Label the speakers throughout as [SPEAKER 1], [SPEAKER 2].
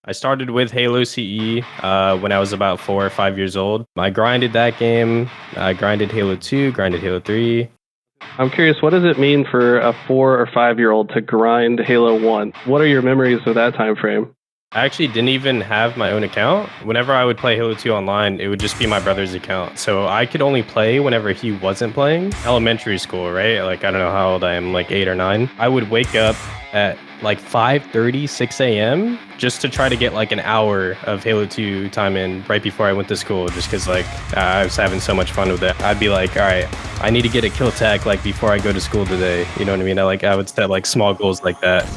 [SPEAKER 1] I started with Halo CE when I was about 4 or 5 years old. I grinded that game. I grinded Halo 2, grinded Halo 3.
[SPEAKER 2] I'm curious, what does it mean for a 4 or 5-year-old to grind Halo 1? What are your memories of that time frame?
[SPEAKER 1] I actually didn't even have my own account. Whenever I would play Halo 2 online, it would just be my brother's account. So I could only play whenever he wasn't playing. Elementary school, right? Like, I don't know how old I am, like 8 or 9. I would wake up at like 5:30, 6 a.m. just to try to get like an hour of Halo 2 time in right before I went to school, just because like I was having so much fun with it. I'd be like, all right, I need to get a kill tag like before I go to school today. You know what I mean? I would set like small goals like that.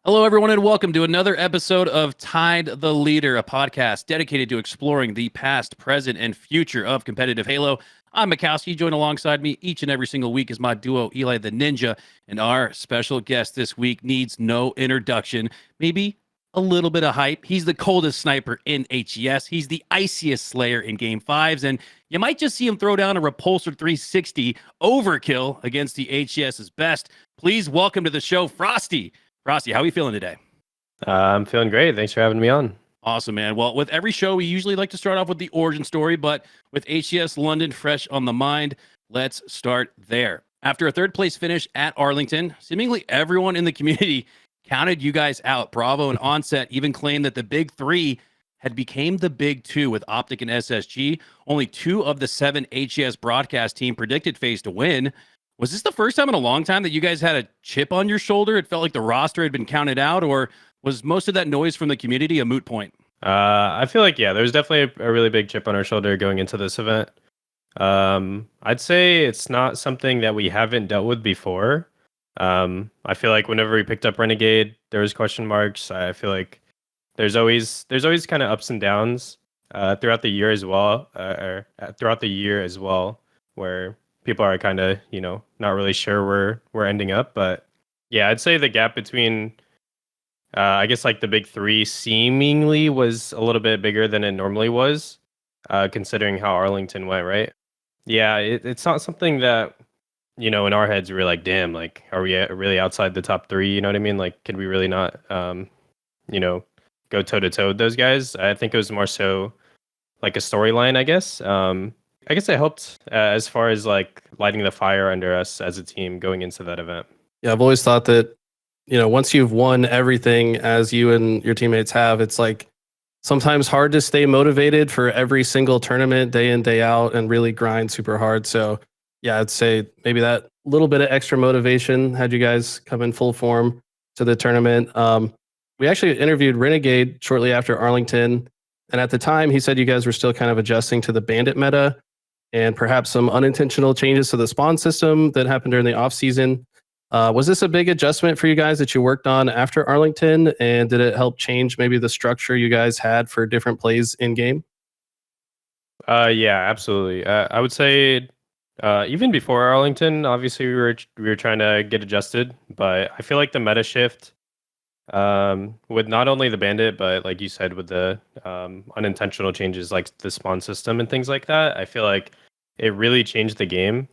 [SPEAKER 3] Hello, everyone, and welcome to another episode of Tide the Leader, a podcast dedicated to exploring the past, present, and future of competitive Halo. I'm Makowski. Joined alongside me each and every single week is my duo, Eli the Ninja, and our special guest this week needs no introduction, maybe a little bit of hype. He's the coldest sniper in HES. He's the iciest slayer in Game 5s, and you might just see him throw down a repulsor 360 overkill against the HES's best. Please welcome to the show, Frosty. Frosty, how are you feeling today?
[SPEAKER 1] I'm feeling great. Thanks for having me on.
[SPEAKER 3] Awesome, man. Well, with every show, we usually like to start off with the origin story, but with HES London fresh on the mind, let's start there. After a third place finish at Arlington, seemingly everyone in the community counted you guys out. Bravo and Onset even claimed that the big three had became the big two with Optic and SSG. Only 2 of the 7 HES broadcast team predicted FaZe to win. Was this the first time in a long time that you guys had a chip on your shoulder? It felt like the roster had been counted out, or was most of that noise from the community a moot point?
[SPEAKER 1] I feel like, yeah, there's definitely a really big chip on our shoulder going into this event. I'd say it's not something that we haven't dealt with before. I feel like whenever we picked up Renegade, there was question marks. I feel like there's always kind of ups and downs throughout the year as well, where people are kind of, not really sure where we're ending up. But yeah, I'd say the gap between, I guess, like the big three seemingly was a little bit bigger than it normally was, considering how Arlington went, right? Yeah, it's not something that, in our heads we're like, damn, like, are we really outside the top 3? You know what I mean? Like, could we really not, go toe-to-toe with those guys? I think it was more so like a storyline, I guess. I guess it helped as far as like lighting the fire under us as a team going into that event.
[SPEAKER 2] Yeah, I've always thought that, once you've won everything as you and your teammates have, it's like sometimes hard to stay motivated for every single tournament day in, day out and really grind super hard. So yeah, I'd say maybe that little bit of extra motivation had you guys come in full form to the tournament. We actually interviewed Renegade shortly after Arlington. And at the time, he said you guys were still kind of adjusting to the bandit meta and perhaps some unintentional changes to the spawn system that happened during the off season. Was this a big adjustment for you guys that you worked on after Arlington? And did it help change maybe the structure you guys had for different plays in game?
[SPEAKER 1] Yeah, absolutely. I would say even before Arlington, obviously we were trying to get adjusted, but I feel like the meta shift with not only the bandit, but like you said, with the unintentional changes like the spawn system and things like that, I feel like it really changed the game.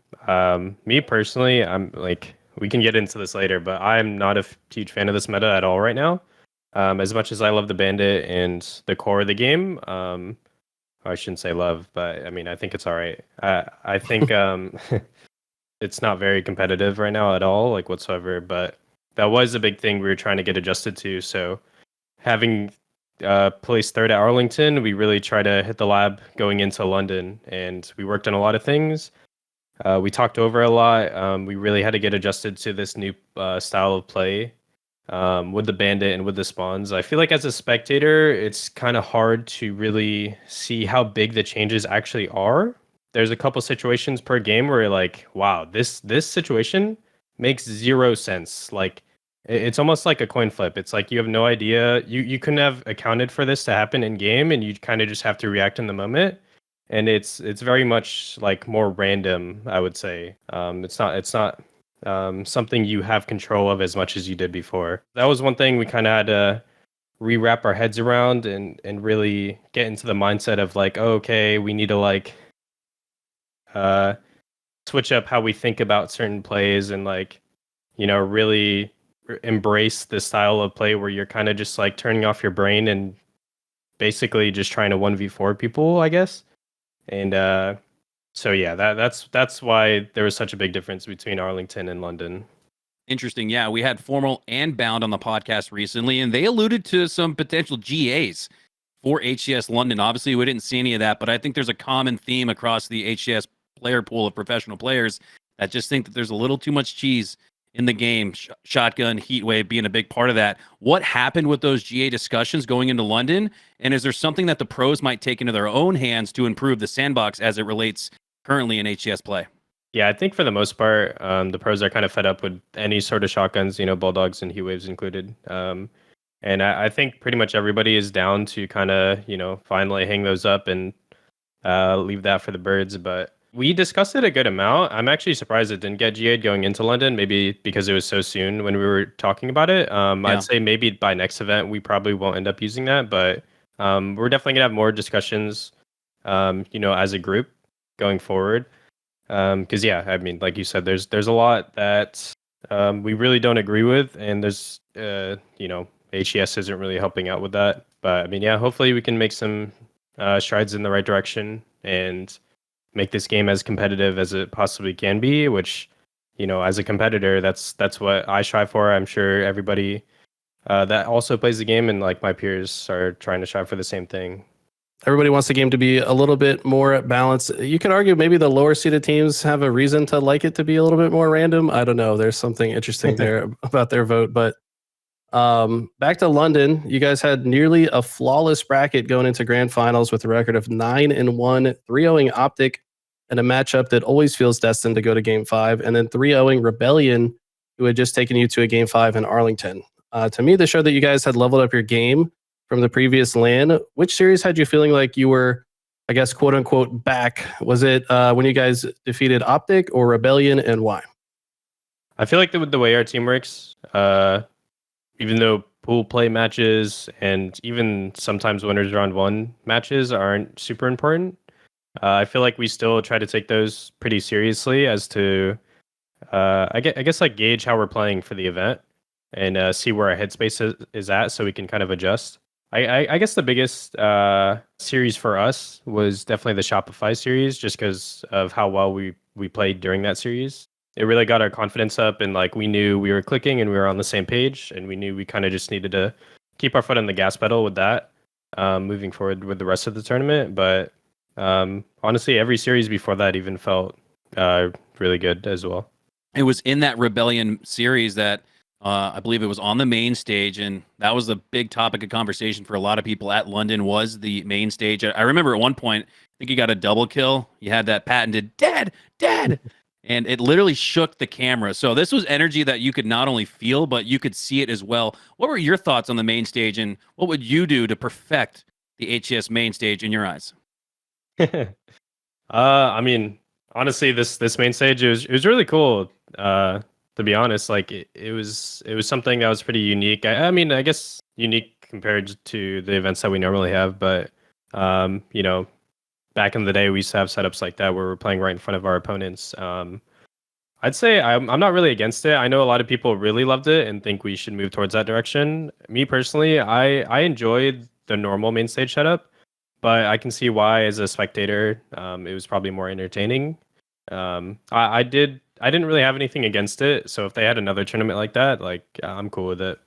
[SPEAKER 1] Me personally, I'm like, we can get into this later, but I'm not a huge fan of this meta at all right now. As much as I love the bandit and the core of the game, I shouldn't say love, but I mean, I think it's all right. I think it's not very competitive right now at all, like whatsoever, but that was a big thing we were trying to get adjusted to. So having placed 3rd at Arlington, we really tried to hit the lab going into London, and we worked on a lot of things. We talked over a lot. We really had to get adjusted to this new style of play with the bandit and with the spawns. I feel like as a spectator, it's kind of hard to really see how big the changes actually are. There's a couple situations per game where you're like, wow, this situation makes 0 sense. Like, it's almost like a coin flip. It's like you have no idea. You couldn't have accounted for this to happen in game, and you kind of just have to react in the moment. And it's very much like more random, I would say. It's not something you have control of as much as you did before. That was one thing we kind of had to rewrap our heads around and really get into the mindset of like, oh, okay, we need to like switch up how we think about certain plays and like, really embrace the style of play where you're kind of just like turning off your brain and basically just trying to 1v4 people, I guess. And so yeah, that's why there was such a big difference between Arlington and London.
[SPEAKER 3] Interesting. Yeah, we had Formal and Bound on the podcast recently, and they alluded to some potential GAs for HCS London. Obviously, we didn't see any of that, but I think there's a common theme across the HCS player pool of professional players that just think that there's a little too much cheese in the game. Shotgun, Heatwave being a big part of that. What happened with those GA discussions going into London? And is there something that the pros might take into their own hands to improve the sandbox as it relates currently in HCS play?
[SPEAKER 1] Yeah, I think for the most part, the pros are kind of fed up with any sort of shotguns, bulldogs and heatwaves included. And I think pretty much everybody is down to kind of, finally hang those up and leave that for the birds. But we discussed it a good amount. I'm actually surprised it didn't get GA'd going into London, maybe because it was so soon when we were talking about it.
[SPEAKER 3] Yeah.
[SPEAKER 1] I'd say maybe by next event, we probably won't end up using that. But we're definitely going to have more discussions, as a group going forward. Because yeah, I mean, like you said, there's a lot that we really don't agree with, and there's HES isn't really helping out with that. But I mean, yeah, hopefully we can make some strides in the right direction and make this game as competitive as it possibly can be. Which, as a competitor, that's what I strive for. I'm sure everybody that also plays the game and like my peers are trying to strive for the same thing.
[SPEAKER 2] Everybody wants the game to be a little bit more balanced. You could argue maybe the lower seeded teams have a reason to like it to be a little bit more random. I don't know. There's something interesting there about their vote. But back to London, you guys had nearly a flawless bracket going into grand finals with a record of 9-1, 3-0ing Optic, and a matchup that always feels destined to go to Game 5, and then 3-0ing Rebellion, who had just taken you to a Game 5 in Arlington. To me, this showed that you guys had leveled up your game from the previous LAN. Which series had you feeling like you were, I guess, quote unquote, back? Was it when you guys defeated Optic or Rebellion, and why?
[SPEAKER 1] I feel like the way our team works, even though pool play matches and even sometimes winners round one matches aren't super important, I feel like we still try to take those pretty seriously as to, I guess, like gauge how we're playing for the event and see where our headspace is at so we can kind of adjust. I guess the biggest series for us was definitely the Shopify series, just because of how well we played during that series. It really got our confidence up, and like we knew we were clicking and we were on the same page, and we knew we kind of just needed to keep our foot on the gas pedal with that, moving forward with the rest of the tournament. But honestly, every series before that even felt really good as well.
[SPEAKER 3] It was in that Rebellion series that I believe it was on the main stage, and that was the big topic of conversation for a lot of people at London, was the main stage. I remember at one point, I think you got a double kill. You had that patented dead, and it literally shook the camera. So this was energy that you could not only feel, but you could see it as well. What were your thoughts on the main stage, and what would you do to perfect the HCS main stage in your eyes?
[SPEAKER 1] I mean, honestly, this main stage, it was really cool. To be honest, like it was something that was pretty unique. I mean, I guess unique compared to the events that we normally have, but back in the day we used to have setups like that where we're playing right in front of our opponents. I'd say I'm not really against it. I know a lot of people really loved it and think we should move towards that direction. Me personally, I enjoyed the normal main stage setup, but I can see why as a spectator, it was probably more entertaining. I didn't really have anything against it, so if they had another tournament like that, like I'm cool with it.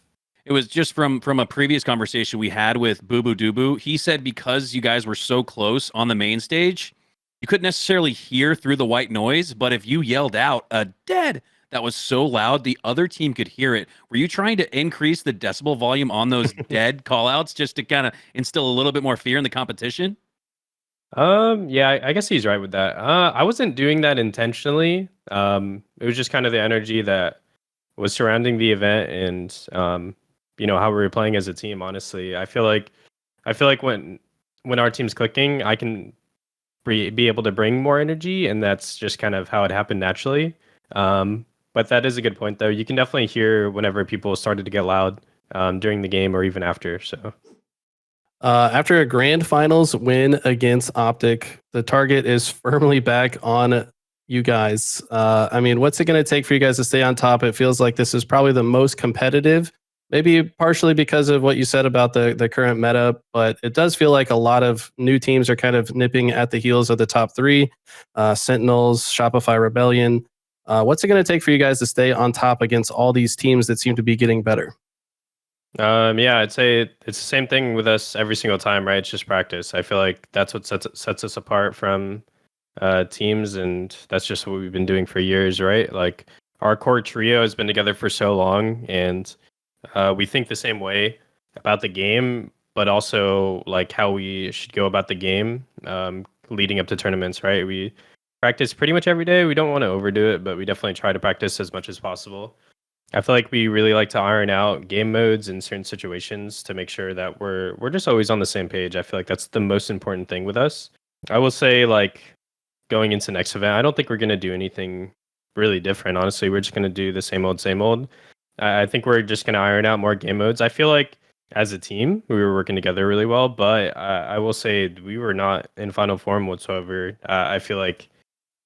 [SPEAKER 3] It was just from a previous conversation we had with Boo Boo Doo. He said because you guys were so close on the main stage, you couldn't necessarily hear through the white noise, but if you yelled out a dead that was so loud, the other team could hear it. Were you trying to increase the decibel volume on those dead callouts just to kind of instill a little bit more fear in the competition?
[SPEAKER 1] Yeah, I guess he's right with that. I wasn't doing that intentionally. It was just kind of the energy that was surrounding the event and how we were playing as a team. Honestly, I feel like when our team's clicking, I can be able to bring more energy, and that's just kind of how it happened naturally. But that is a good point, though. You can definitely hear whenever people started to get loud during the game or even after. So.
[SPEAKER 2] After a grand finals win against Optic, the target is firmly back on you guys. I mean, what's it going to take for you guys to stay on top? It feels like this is probably the most competitive, maybe partially because of what you said about the current meta, but it does feel like a lot of new teams are kind of nipping at the heels of the top three, Sentinels, Shopify Rebellion. What's it going to take for you guys to stay on top against all these teams that seem to be getting better?
[SPEAKER 1] Yeah, I'd say it's the same thing with us every single time, right? It's just practice. I feel like that's what sets us apart from teams, and that's just what we've been doing for years, right? Like our core trio has been together for so long, and we think the same way about the game, but also like how we should go about the game leading up to tournaments, right? We practice pretty much every day. We don't want to overdo it, but we definitely try to practice as much as possible. I feel like we really like to iron out game modes in certain situations to make sure that we're just always on the same page. I feel like that's the most important thing with us. I will say, like, going into next event, I don't think we're gonna do anything really different. Honestly, we're just gonna do the same old, same old. I think we're just gonna iron out more game modes. I feel like as a team, we were working together really well, but I will say we were not in final form whatsoever. I feel like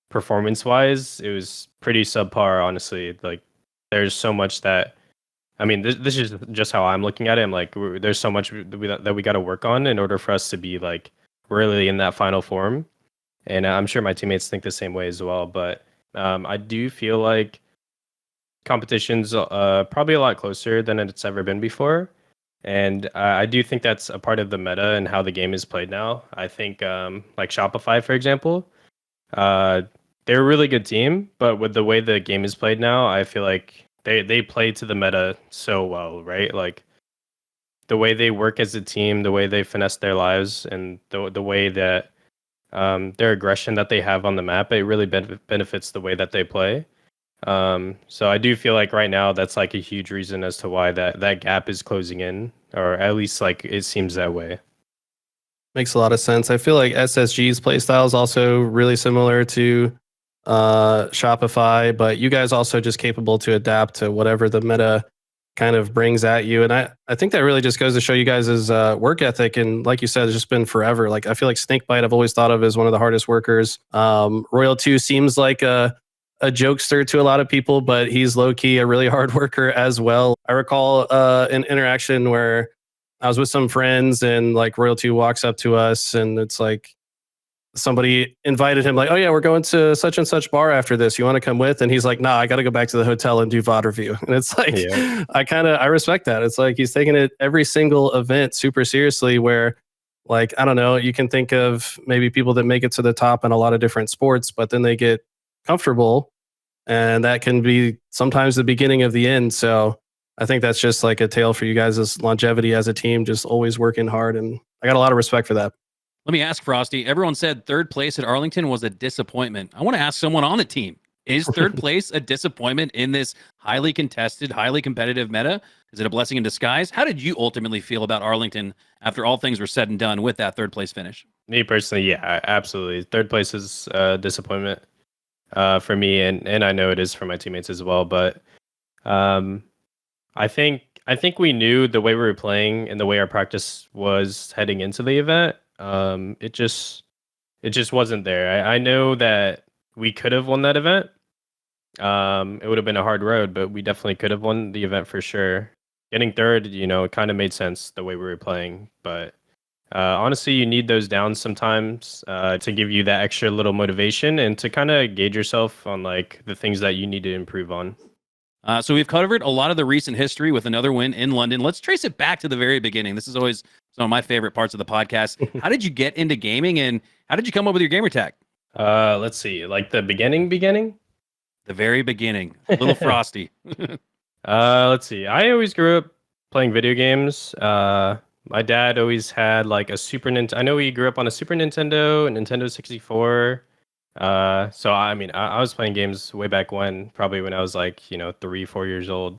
[SPEAKER 1] performance-wise, it was pretty subpar, honestly. Like, there's so much that I mean, this is just how I'm looking at it. I'm like, there's so much that we got to work on in order for us to be like really in that final form. And I'm sure my teammates think the same way as well. But I do feel like competition's probably a lot closer than it's ever been before. And I do think that's a part of the meta and how the game is played now. I think like Shopify, for example, they're a really good team, but with the way the game is played now, I feel like they play to the meta so well, right? Like the way they work as a team, the way they finesse their lives, and the way that their aggression that they have on the map, it really benefits the way that they play. So I do feel like right now that's like a huge reason as to why that gap is closing in, or at least like it seems that way.
[SPEAKER 2] Makes a lot of sense. I feel like SSG's playstyle is also really similar to Shopify, but you guys also just capable to adapt to whatever the meta kind of brings at you. And I think that really just goes to show you guys' work ethic. And like you said, it's just been forever. Like I feel like Snakebite I've always thought of as one of the hardest workers. Royal 2 seems like a jokester to a lot of people, but he's low-key a really hard worker as well. I recall an interaction where I was with some friends and like Royal 2 walks up to us and it's like, somebody invited him like, oh yeah, we're going to such and such bar after this. You want to come with? And he's like, nah, I got to go back to the hotel and do VOD review. And it's like, yeah. I respect that. It's like, he's taking it every single event super seriously where like, I don't know, you can think of maybe people that make it to the top in a lot of different sports, but then they get comfortable and that can be sometimes the beginning of the end. So I think that's just like a tale for you guys' longevity as a team, just always working hard. And I got a lot of respect for that.
[SPEAKER 3] Let me ask Frosty. Everyone said third place at Arlington was a disappointment. I want to ask someone on the team. Is third place a disappointment in this highly contested, highly competitive meta? Is it a blessing in disguise? How did you ultimately feel about Arlington after all things were said and done with that third place finish?
[SPEAKER 1] Me personally, yeah, absolutely. Third place is a disappointment for me, and I know it is for my teammates as well. But I think we knew the way we were playing and the way our practice was heading into the event. It just wasn't there. I know that we could have won that event. It would have been a hard road, but we definitely could have won the event for sure. Getting third, it kind of made sense the way we were playing. But honestly, you need those downs sometimes to give you that extra little motivation and to kind of gauge yourself on like the things that you need to improve on.
[SPEAKER 3] So we've covered a lot of the recent history with another win in London. Let's trace it back to the very beginning. This is always some of my favorite parts of the podcast. How did you get into gaming and how did you come up with your gamertag?
[SPEAKER 1] Let's see, like the beginning?
[SPEAKER 3] The very beginning. Little Frosty.
[SPEAKER 1] Let's see. I always grew up playing video games. My dad always had like a Super Nintendo. I know he grew up on a Super Nintendo, a Nintendo 64. So I mean, I was playing games way back when, probably when I was like, 3-4 years old.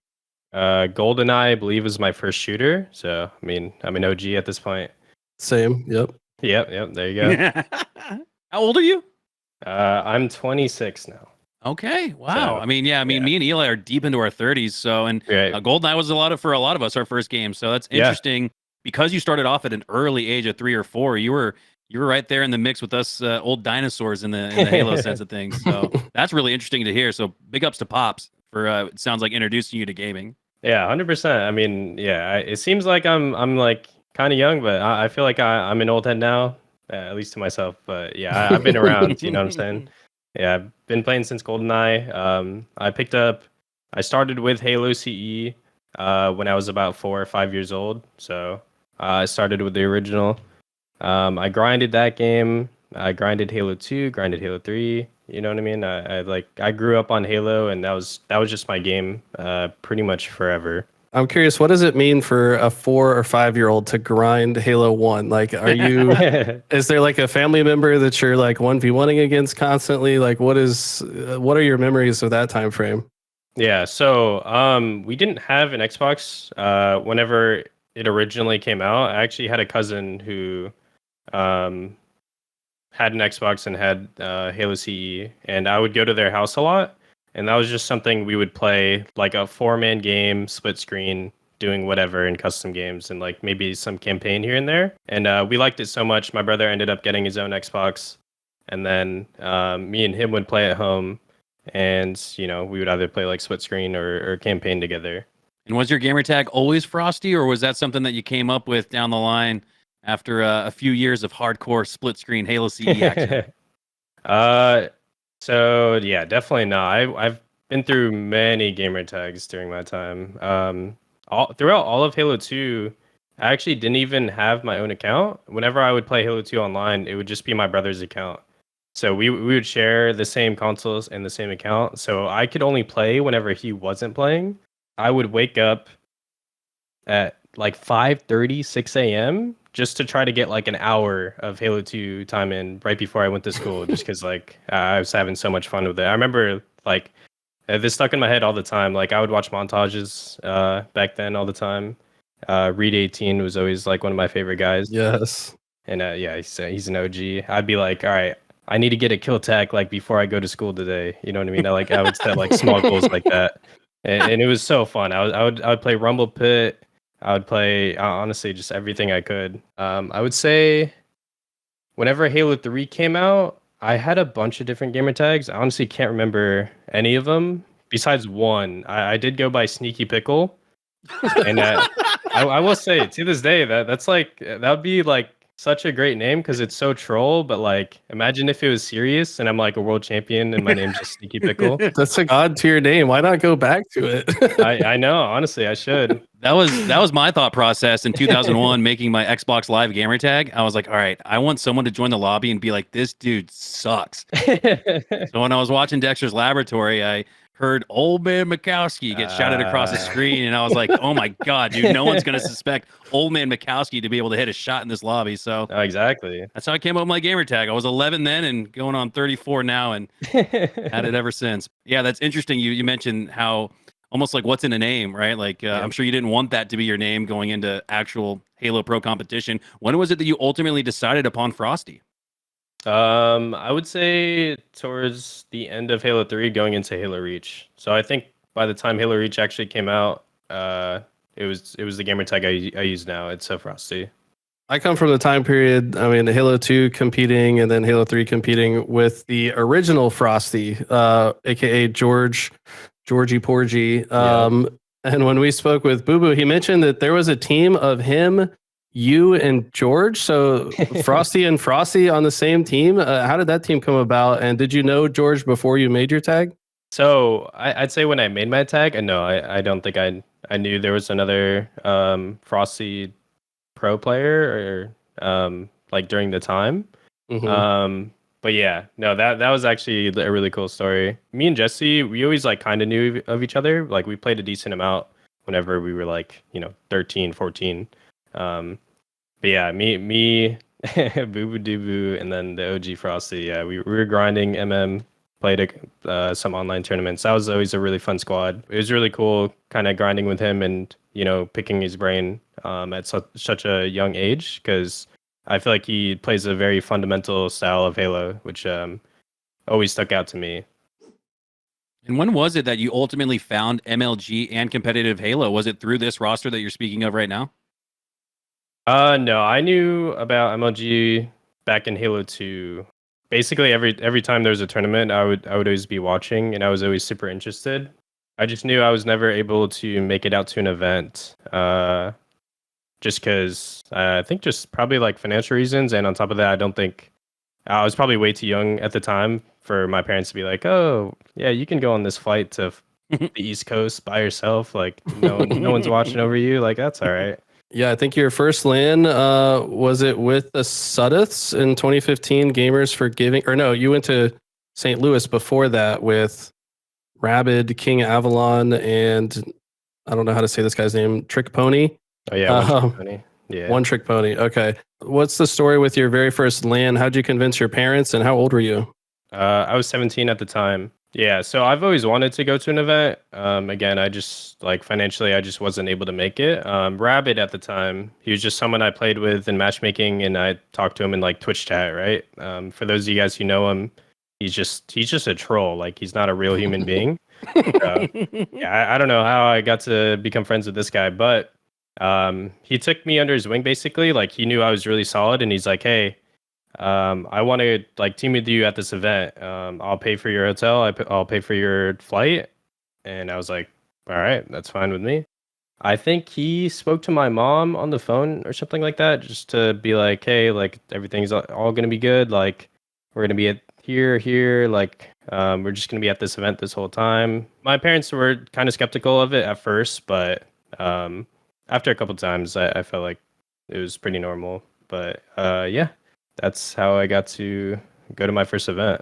[SPEAKER 1] GoldenEye, I believe, was my first shooter. So I mean, I'm an OG at this point.
[SPEAKER 2] Same. Yep.
[SPEAKER 1] Yep. There you go.
[SPEAKER 3] How old are you?
[SPEAKER 1] I'm 26 now.
[SPEAKER 3] Okay. Wow.
[SPEAKER 1] So,
[SPEAKER 3] me and Eli are deep into our 30s. So, and
[SPEAKER 1] right.
[SPEAKER 3] GoldenEye was for a lot of us, our first game. So that's interesting. because you started off at an early age of 3 or 4, you were right there in the mix with us old dinosaurs in the Halo sense of things. So that's really interesting to hear. So big ups to Pops for it sounds like introducing you to gaming.
[SPEAKER 1] Yeah, 100%. I mean, yeah, it seems like I'm like kind of young, but I feel like I'm an old head now, at least to myself. But yeah, I've been around. You know what I'm saying? Yeah, I've been playing since GoldenEye. I started with Halo CE when I was about 4 or 5 years old. So I started with the original. I grinded that game. I grinded Halo 2, grinded Halo 3. You know what I mean? I grew up on Halo, and that was just my game, pretty much forever.
[SPEAKER 2] I'm curious, what does it mean for a 4 or 5-year-old to grind Halo 1? Like, is there like a family member that you're like 1v1ing against constantly? Like, what are your memories of that time frame?
[SPEAKER 1] Yeah, so we didn't have an Xbox whenever it originally came out. I actually had a cousin who had an Xbox and had Halo CE, and I would go to their house a lot, and that was just something we would play, like a 4-man game, split screen, doing whatever in custom games, and like maybe some campaign here and there. And we liked it so much, my brother ended up getting his own Xbox, and then me and him would play at home, and we would either play like split screen or campaign together.
[SPEAKER 3] And was your gamer tag always Frosty, or was that something that you came up with down the line after a few years of hardcore split screen Halo CE action?
[SPEAKER 1] So yeah, definitely not. I've been through many gamer tags during my time. Throughout all of Halo 2, I actually didn't even have my own account. Whenever I would play Halo 2 online, it would just be my brother's account. So we would share the same consoles and the same account. So I could only play whenever he wasn't playing. I would wake up at like 5:30, 6 a.m. just to try to get like an hour of Halo 2 time in right before I went to school, just because like I was having so much fun with it. I remember like this stuck in my head all the time. Like I would watch montages back then all the time. Reed 18 was always like one of my favorite guys.
[SPEAKER 2] Yes.
[SPEAKER 1] And yeah, he's an OG. I'd be like, all right, I need to get a kill tag like before I go to school today. You know what I mean? I would set like small goals like that, and it was so fun. I would play Rumble Pit. I would play honestly just everything I could. I would say whenever Halo 3 came out, I had a bunch of different gamer tags. I honestly can't remember any of them besides one. I did go by Sneaky Pickle, and I will say to this day that's like that would be like such a great name because it's so troll. But like, imagine if it was serious and I'm like a world champion and my name's just Sneaky Pickle.
[SPEAKER 2] That's a odd to your name. Why not go back to it?
[SPEAKER 1] I know, honestly, I should.
[SPEAKER 3] That was my thought process in 2001, making my Xbox Live gamer tag. I was like, all right, I want someone to join the lobby and be like, this dude sucks. So when I was watching Dexter's Laboratory, I heard Old Man Makowski get shouted across the screen, and I was like, oh my god, dude, no one's gonna suspect Old Man Makowski to be able to hit a shot in this lobby. So
[SPEAKER 1] exactly,
[SPEAKER 3] that's how I came up with my gamer tag. I was 11 then and going on 34 now, and had it ever since. Yeah, that's interesting. You mentioned how almost like what's in a name, right? Like
[SPEAKER 1] Yeah.
[SPEAKER 3] I'm sure you didn't want that to be your name going into actual Halo Pro competition. When was it that you ultimately decided upon Frosty?
[SPEAKER 1] I would say towards the end of Halo 3 going into Halo Reach. So I think by the time Halo Reach actually came out, it was the gamer tag I use now. It's so Frosty.
[SPEAKER 2] I come from the time period, I mean, Halo 2 competing and then Halo 3 competing with the original Frosty, aka Georgie Porgy. And when we spoke with Boo Boo, he mentioned that there was a team of him, you, and George. So Frosty and Frosty on the same team. How did that team come about? And did you know George before you made your tag?
[SPEAKER 1] So I'd say when I made my tag, no, I don't think I knew there was another Frosty pro player or like during the time.
[SPEAKER 2] Mm-hmm.
[SPEAKER 1] But yeah, no, that was actually a really cool story. Me and Jesse, we always like kind of knew of each other. Like we played a decent amount whenever we were like, 13, 14. But yeah, me, Boo Boo Doo Boo, and then the OG Frosty. Yeah, we were grinding played some online tournaments. That was always a really fun squad. It was really cool kind of grinding with him and, picking his brain at such a young age, because I feel like he plays a very fundamental style of Halo, which always stuck out to me.
[SPEAKER 3] And when was it that you ultimately found MLG and competitive Halo? Was it through this roster that you're speaking of right now?
[SPEAKER 1] No, I knew about MLG back in Halo 2. Basically, every time there was a tournament, I would always be watching, and I was always super interested. I just knew I was never able to make it out to an event, just because I think just probably like financial reasons, and on top of that, I don't think I was probably way too young at the time for my parents to be like, "Oh, yeah, you can go on this flight to the East Coast by yourself. Like, no one's watching over you. Like, that's all right."
[SPEAKER 2] Yeah, I think your first LAN was it with the Sudeths in 2015 Gamers for Giving, or no, you went to St. Louis before that with Rabid, King Avalon, and I don't know how to say this guy's name, Trick Pony.
[SPEAKER 1] Oh yeah, one trick pony. Yeah.
[SPEAKER 2] One Trick Pony. Okay. What's the story with your very first LAN? How'd you convince your parents, and how old were you?
[SPEAKER 1] I was 17 at the time. Yeah, so I've always wanted to go to an event. Again, I just like financially, I just wasn't able to make it. Rabbit at the time, he was just someone I played with in matchmaking, and I talked to him in like Twitch chat, right? For those of you guys who know him, he's just a troll. Like he's not a real human being. Yeah, I don't know how I got to become friends with this guy, but he took me under his wing basically. Like he knew I was really solid, and he's like, "Hey, I want to like team with you at this event. I'll pay for your hotel. I'll pay for your flight." And I was like, "All right, that's fine with me." I think he spoke to my mom on the phone or something like that, just to be like, "Hey, like everything's all gonna be good. Like we're gonna be at here. Like we're just gonna be at this event this whole time." My parents were kind of skeptical of it at first, but after a couple times, I felt like it was pretty normal. But yeah. That's how I got to go to my first event.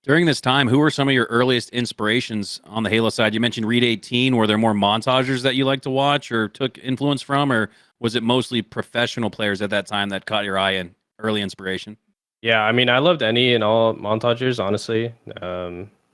[SPEAKER 3] During this time, who were some of your earliest inspirations on the Halo side? You mentioned Read 18. Were there more montagers that you like to watch or took influence from, or was it mostly professional players at that time that caught your eye and early inspiration?
[SPEAKER 1] Yeah, I mean, I loved any and all montagers, honestly.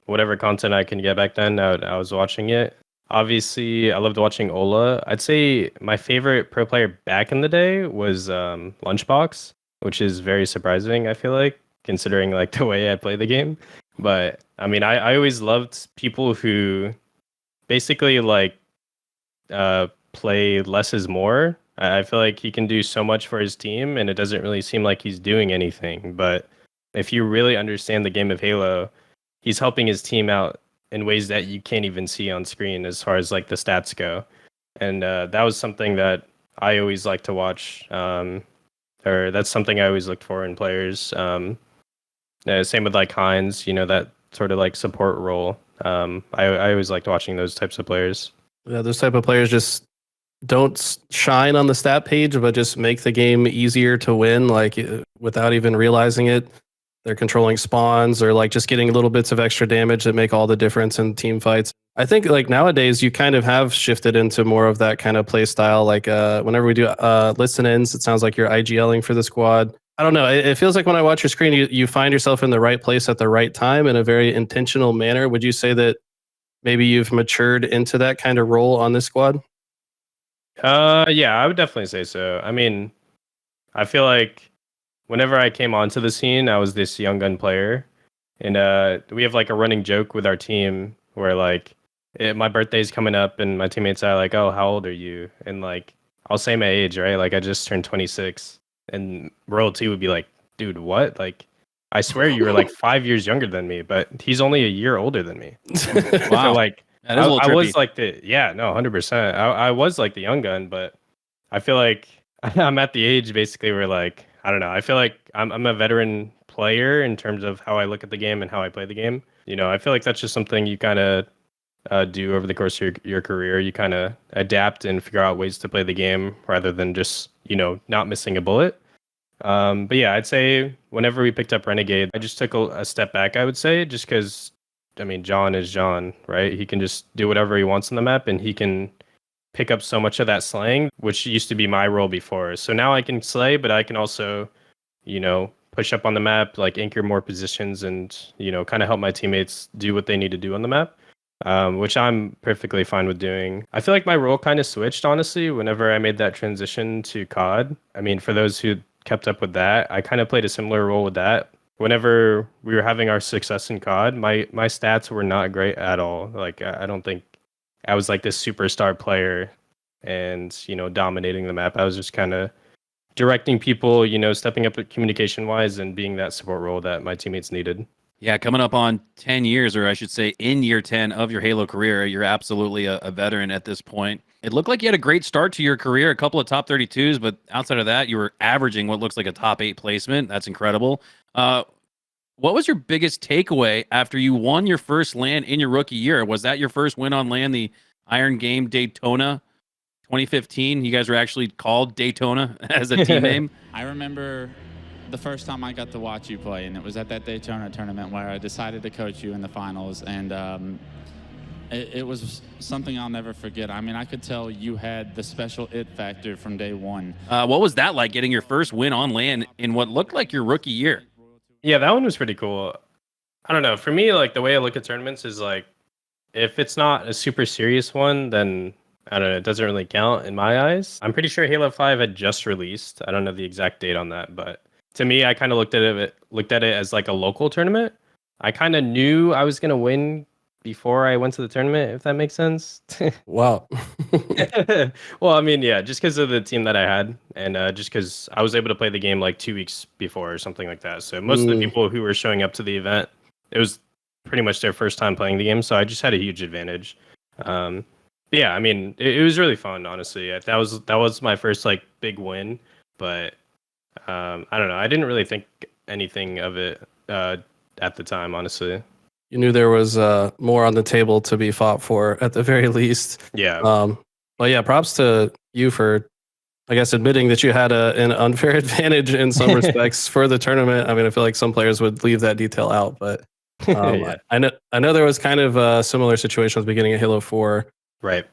[SPEAKER 1] Whatever content I can get back then, I was watching it. Obviously, I loved watching Ola. I'd say my favorite pro player back in the day was Lunchbox, which is very surprising, I feel like, considering like the way I play the game. But I mean, I always loved people who basically like play less is more. I feel like he can do so much for his team, and it doesn't really seem like he's doing anything. But if you really understand the game of Halo, he's helping his team out in ways that you can't even see on screen as far as like the stats go. And that was something that I always like to watch. Or that's something I always looked for in players. Same with like Hines, that sort of like support role. I always liked watching those types of players.
[SPEAKER 2] Yeah, those type of players just don't shine on the stat page, but just make the game easier to win, like without even realizing it. They're controlling spawns or like just getting little bits of extra damage that make all the difference in team fights. I think like nowadays you kind of have shifted into more of that kind of play style. Like whenever we do listen-ins, it sounds like you're IGLing for the squad. I don't know. It feels like when I watch your screen, you find yourself in the right place at the right time in a very intentional manner. Would you say that maybe you've matured into that kind of role on this squad?
[SPEAKER 1] Yeah, I would definitely say so. I mean, I feel like whenever I came onto the scene, I was this young gun player, and we have like a running joke with our team where like my birthday's coming up, and my teammates are like, "Oh, how old are you?" And like I'll say my age, right? Like I just turned 26, and Royalty would be like, "Dude, what?" Like I swear you were like 5 years younger than me, but he's only a year older than me.
[SPEAKER 3] Wow.
[SPEAKER 1] So like
[SPEAKER 3] That is a little
[SPEAKER 1] I was
[SPEAKER 3] trippy.
[SPEAKER 1] like no, 100%. I was like the young gun, but I feel like I'm at the age basically where like I don't know. I feel like I'm a veteran player in terms of how I look at the game and how I play the game. I feel like that's just something you kind of do over the course of your career. You kind of adapt and figure out ways to play the game rather than just not missing a bullet. But yeah, I'd say whenever we picked up Renegade, I just took a step back. I would say just because I mean John is John, right? He can just do whatever he wants on the map, and he can pick up so much of that slaying, which used to be my role before. So now I can slay, but I can also, push up on the map, like anchor more positions and, kind of help my teammates do what they need to do on the map, which I'm perfectly fine with doing. I feel like my role kind of switched, honestly, whenever I made that transition to COD. I mean, for those who kept up with that, I kind of played a similar role with that. Whenever we were having our success in COD, my stats were not great at all. Like, I don't think I was like this superstar player and, dominating the map. I was just kind of directing people, stepping up communication wise and being that support role that my teammates needed.
[SPEAKER 3] Yeah, coming up on 10 years, or I should say in year 10 of your Halo career, you're absolutely a veteran at this point. It looked like you had a great start to your career, a couple of top 32s, but outside of that, you were averaging what looks like a top 8 placement. That's incredible. What was your biggest takeaway after you won your first LAN in your rookie year? Was that your first win on LAN, the Iron Game Daytona 2015? You guys were actually called Daytona as a team name.
[SPEAKER 4] I remember the first time I got to watch you play, and it was at that Daytona tournament where I decided to coach you in the finals, and it was something I'll never forget. I mean, I could tell you had the special it factor from day one.
[SPEAKER 3] What was that like, getting your first win on LAN in what looked like your rookie year?
[SPEAKER 1] Yeah, that one was pretty cool. I don't know. For me, like, the way I look at tournaments is like, if it's not a super serious one, then I don't know, it doesn't really count in my eyes. I'm pretty sure Halo 5 had just released. I don't know the exact date on that, but to me, I kind of looked at it as like a local tournament. I kind of knew I was gonna win before I went to the tournament, if that makes sense.
[SPEAKER 2] Wow.
[SPEAKER 1] Well, I mean, yeah, just because of the team that I had, and just because I was able to play the game like 2 weeks before or something like that. So most of the people who were showing up to the event, it was pretty much their first time playing the game. So I just had a huge advantage. Yeah, I mean, it was really fun, honestly. That was my first like big win, but I don't know. I didn't really think anything of it at the time, honestly.
[SPEAKER 2] You knew there was more on the table to be fought for at the very least.
[SPEAKER 1] Yeah.
[SPEAKER 2] But yeah, props to you for, I guess, admitting that you had an unfair advantage in some respects for the tournament. I mean, I feel like some players would leave that detail out, but
[SPEAKER 1] Yeah.
[SPEAKER 2] I know there was kind of a similar situation at the beginning of Halo 4.
[SPEAKER 1] Right.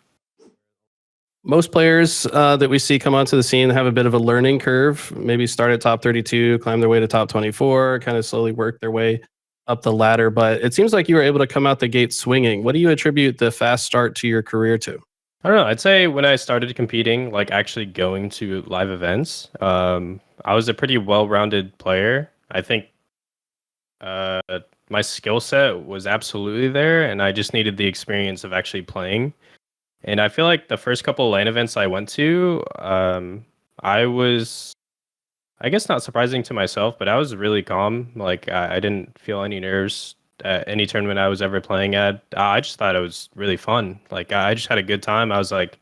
[SPEAKER 2] Most players that we see come onto the scene have a bit of a learning curve. Maybe start at top 32, climb their way to top 24, kind of slowly work their way up the ladder. But it seems like you were able to come out the gate swinging. What do you attribute the fast start to your career to?
[SPEAKER 1] I don't know. I'd say when I started competing, like actually going to live events, I was a pretty well-rounded player. I think my skill set was absolutely there, and I just needed the experience of actually playing. And I feel like the first couple of LAN events I went to, I was, I guess not surprising to myself, but I was really calm. Like I didn't feel any nerves at any tournament I was ever playing at. I just thought it was really fun. Like I just had a good time. I was like,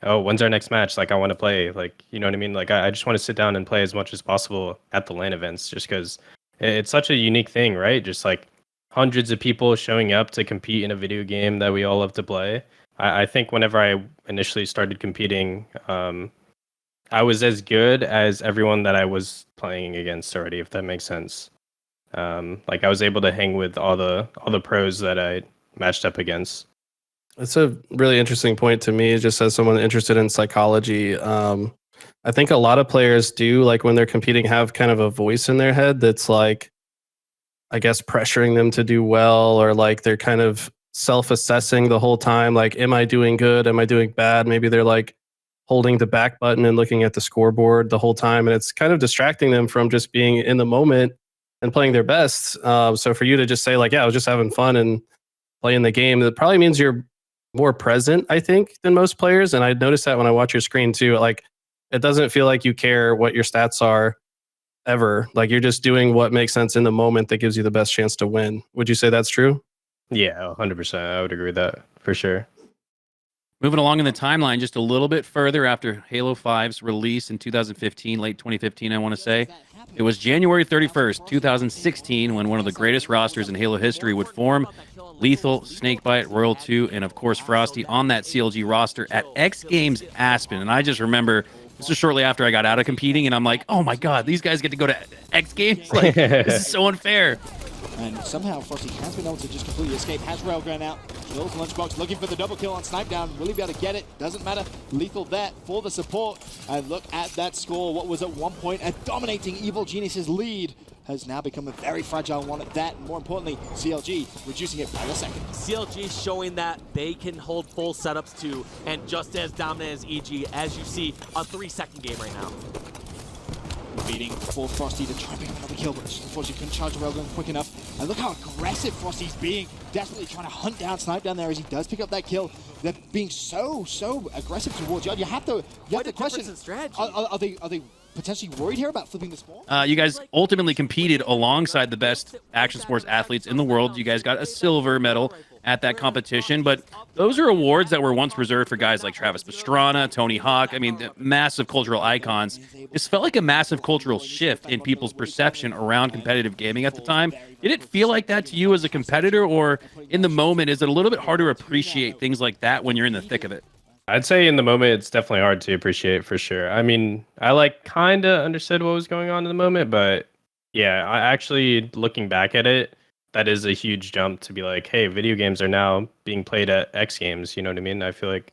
[SPEAKER 1] oh, when's our next match? Like I want to play. Like, you know what I mean? Like I just want to sit down and play as much as possible at the LAN events, just because it's such a unique thing, right? Just like hundreds of people showing up to compete in a video game that we all love to play. I think whenever I initially started competing, I was as good as everyone that I was playing against already, if that makes sense. Like I was able to hang with all the pros that I matched up against.
[SPEAKER 2] It's a really interesting point to me, just as someone interested in psychology. I think a lot of players do, like when they're competing, have kind of a voice in their head that's like, I guess, pressuring them to do well, or like they're kind of self-assessing the whole time. Like, am I doing good? Am I doing bad? Maybe they're like holding the back button and looking at the scoreboard the whole time. And it's kind of distracting them from just being in the moment and playing their best. So for you to just say like, yeah, I was just having fun and playing the game, that probably means you're more present, I think, than most players. And I noticed that when I watch your screen too. Like, it doesn't feel like you care what your stats are ever. Like you're just doing what makes sense in the moment that gives you the best chance to win. Would you say that's true?
[SPEAKER 1] Yeah, 100%. I would agree with that for sure.
[SPEAKER 3] Moving along in the timeline just a little bit further after Halo 5's release in 2015, late 2015, I want to say. It was January 31st, 2016, when one of the greatest rosters in Halo history would form. Lethul, Snakebite, Royal 2, and of course Frosty on that CLG roster at X Games Aspen. And I just remember, this was shortly after I got out of competing, and I'm like, oh my god, these guys get to go to X Games? Like, this is so unfair.
[SPEAKER 5] And somehow Frosty has been able to just completely escape. Has Railgun out, kills Lunchbox, looking for the double kill on Snipe Down. Will he be able to get it? Doesn't matter. Lethul there for the support. And look at that score. What was at one point a dominating Evil Genius's lead has now become a very fragile one at that. And more importantly, CLG reducing it by the second.
[SPEAKER 6] CLG showing that they can hold full setups too, and just as dominant as EG, as you see, a 3-second game right now.
[SPEAKER 5] Beating for Frosty to try and pick up another kill, but unfortunately couldn't charge the Railgun quick enough. And look how aggressive Frosty's being, desperately trying to hunt down Snipe Down there as he does pick up that kill. They're being so aggressive towards you. You have to question,
[SPEAKER 6] strategy.
[SPEAKER 5] are they potentially worried here about flipping the spawn?
[SPEAKER 3] You guys ultimately competed alongside the best action sports athletes in the world. You guys got a silver medal at that competition, but those are awards that were once reserved for guys like Travis Pastrana, Tony Hawk. I mean, the massive cultural icons. This felt like a massive cultural shift in people's perception around competitive gaming at the time. Did it feel like that to you as a competitor, or in the moment, is it a little bit harder to appreciate things like that when you're in the thick of it?
[SPEAKER 1] I'd say in the moment it's definitely hard to appreciate for sure. I mean, I like kind of understood what was going on in the moment, but yeah, I actually looking back at it, that is a huge jump to be like, hey, video games are now being played at X Games. You know what I mean? I feel like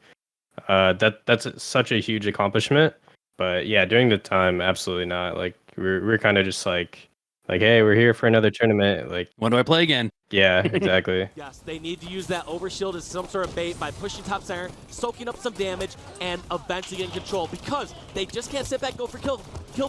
[SPEAKER 1] that's such a huge accomplishment. But yeah, during the time, absolutely not. Like we're kind of just like, hey, we're here for another tournament. Like,
[SPEAKER 3] When do I play again?
[SPEAKER 1] yeah, exactly.
[SPEAKER 6] Yes, they need to use that overshield as some sort of bait by pushing top center, soaking up some damage, and eventually getting control, because they just can't sit back and go for kill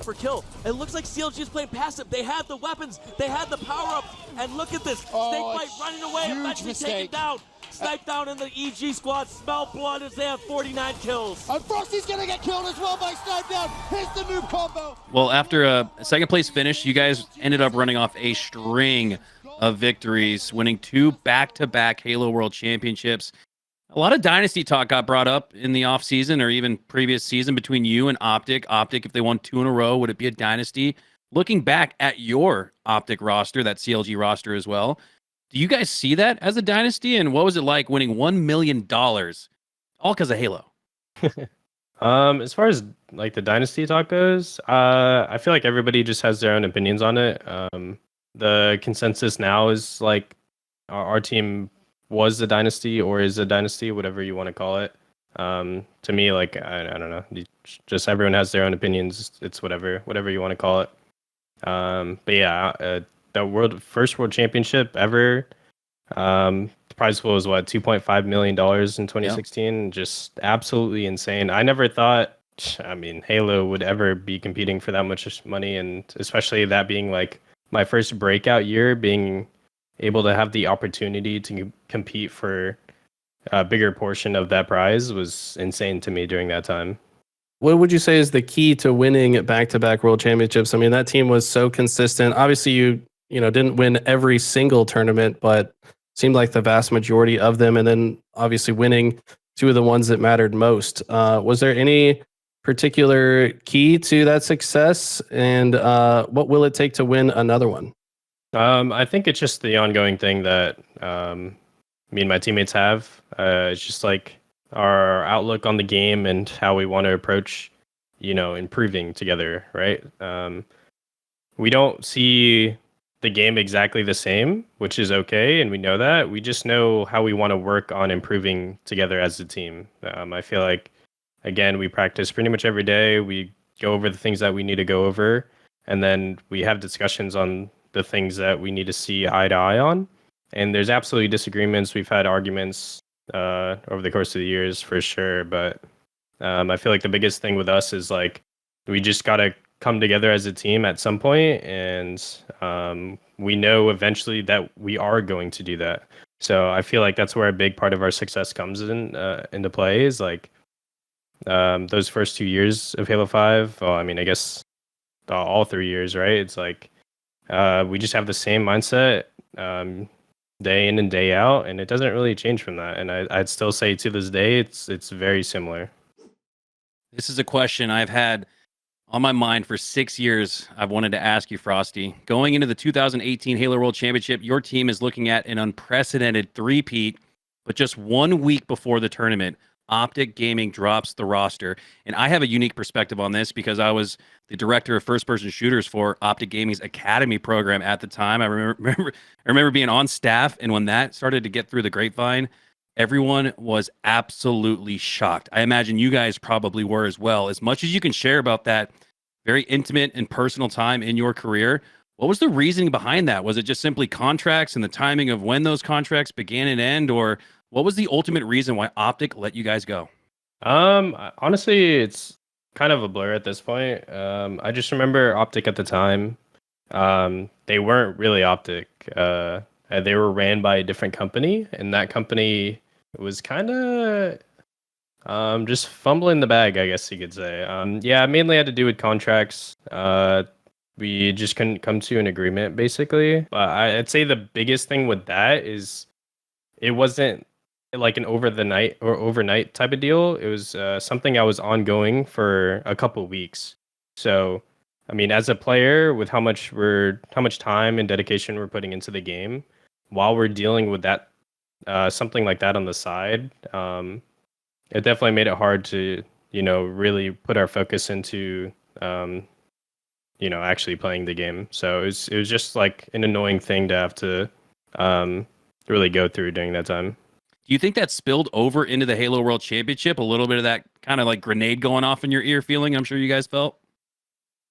[SPEAKER 6] for kill. It looks like CLG is playing passive. They had the weapons, they had the power-ups, and look at this. Snakebite running away, eventually taken down. Sniped down in the EG squad, smell blood as they have 49 kills.
[SPEAKER 5] And Frosty's gonna get killed as well by Snipe Down. Here's the new combo.
[SPEAKER 3] Well, after a second place finish, you guys ended up running off a string of victories, winning 2 back-to-back Halo World Championships. A lot of Dynasty talk got brought up in the offseason or even previous season between you and Optic. Optic, if they won 2 in a row, would it be a Dynasty? Looking back at your Optic roster, that CLG roster as well, do you guys see that as a Dynasty? And what was it like winning $1 million all because of Halo?
[SPEAKER 1] As far as like the Dynasty talk goes, I feel like everybody just has their own opinions on it. The consensus now is like our team was a Dynasty or is a Dynasty, whatever you want to call it. To me, like I don't know, just everyone has their own opinions. It's whatever you want to call it. But yeah, the first world championship ever. The prize pool was what, $2.5 million in 2016. Yeah. Just absolutely insane. I never thought, I mean, Halo would ever be competing for that much money, and especially that being like my first breakout year, being able to have the opportunity to compete for a bigger portion of that prize was insane to me during that time.
[SPEAKER 2] What would you say is the key to winning back-to-back world championships? I mean, that team was so consistent. Obviously, you didn't win every single tournament, but seemed like the vast majority of them. And then obviously winning 2 of the ones that mattered most. Was there any particular key to that success? And what will it take to win another one?
[SPEAKER 1] I think it's just the ongoing thing that me and my teammates have. It's just like our outlook on the game and how we want to approach, improving together, right? We don't see the game exactly the same, which is okay, and we know that. We just know how we want to work on improving together as a team. I feel like, again, we practice pretty much every day. We go over the things that we need to go over, and then we have discussions on the things that we need to see eye to eye on. And there's absolutely disagreements. We've had arguments over the course of the years for sure, but I feel like the biggest thing with us is like we just got to come together as a team at some point, and we know eventually that we are going to do that. So I feel like that's where a big part of our success comes into play, is like those first 2 years of Halo 5. Well, I mean, I guess all 3 years, right? It's like we just have the same mindset day in and day out, and it doesn't really change from that. And I'd still say to this day, it's very similar.
[SPEAKER 3] This is a question I've had on my mind for 6 years. I've wanted to ask you, Frosty. Going into the 2018 Halo World Championship, your team is looking at an unprecedented three-peat, but just 1 week before the tournament, Optic Gaming drops the roster. And I have a unique perspective on this because I was the director of first-person shooters for Optic Gaming's Academy program at the time. I remember being on staff, and when that started to get through the grapevine, everyone was absolutely shocked. I imagine you guys probably were as well. As much as you can share about that very intimate and personal time in your career, what was the reasoning behind that? Was it just simply contracts and the timing of when those contracts began and end, or what was the ultimate reason why Optic let you guys go?
[SPEAKER 1] Honestly, it's kind of a blur at this point. I just remember Optic at the time. They weren't really Optic. They were ran by a different company, and that company was kind of Just fumbling the bag, I guess you could say. Yeah, mainly had to do with contracts. We just couldn't come to an agreement, basically. But I'd say the biggest thing with that is it wasn't like an over the night or overnight type of deal. It was something I was ongoing for a couple weeks. So, I mean, as a player, with how much time and dedication we're putting into the game, while we're dealing with that, something like that on the side, it definitely made it hard to, really put our focus into, actually playing the game. So it was just like an annoying thing to have to really go through during that time.
[SPEAKER 3] Do you think that spilled over into the Halo World Championship? A little bit of that kind of like grenade going off in your ear feeling, I'm sure you guys felt?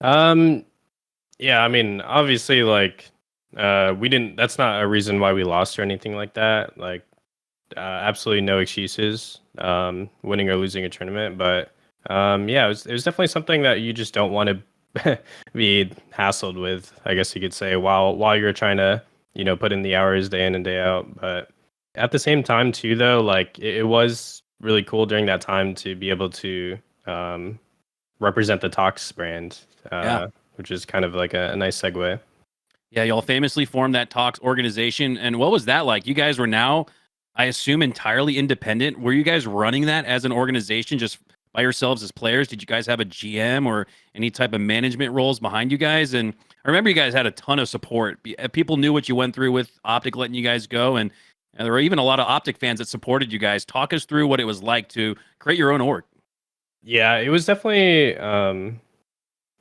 [SPEAKER 1] Yeah, I mean, obviously, like, that's not a reason why we lost or anything like that. Like, absolutely no excuses, winning or losing a tournament. But, yeah, it was definitely something that you just don't want to be hassled with, I guess you could say, while you're trying to, put in the hours day in and day out. But at the same time, too, though, like, it was really cool during that time to be able to represent the Tox brand.
[SPEAKER 3] Yeah.
[SPEAKER 1] Which is kind of like a nice segue.
[SPEAKER 3] Yeah, y'all famously formed that Tox organization. And what was that like? You guys were now, I assume, entirely independent. Were you guys running that as an organization just by yourselves as players? Did you guys have a GM or any type of management roles behind you guys? And I remember you guys had a ton of support. People knew what you went through with Optic letting you guys go. And there were even a lot of Optic fans that supported you guys. Talk us through what it was like to create your own org.
[SPEAKER 1] Yeah, it was definitely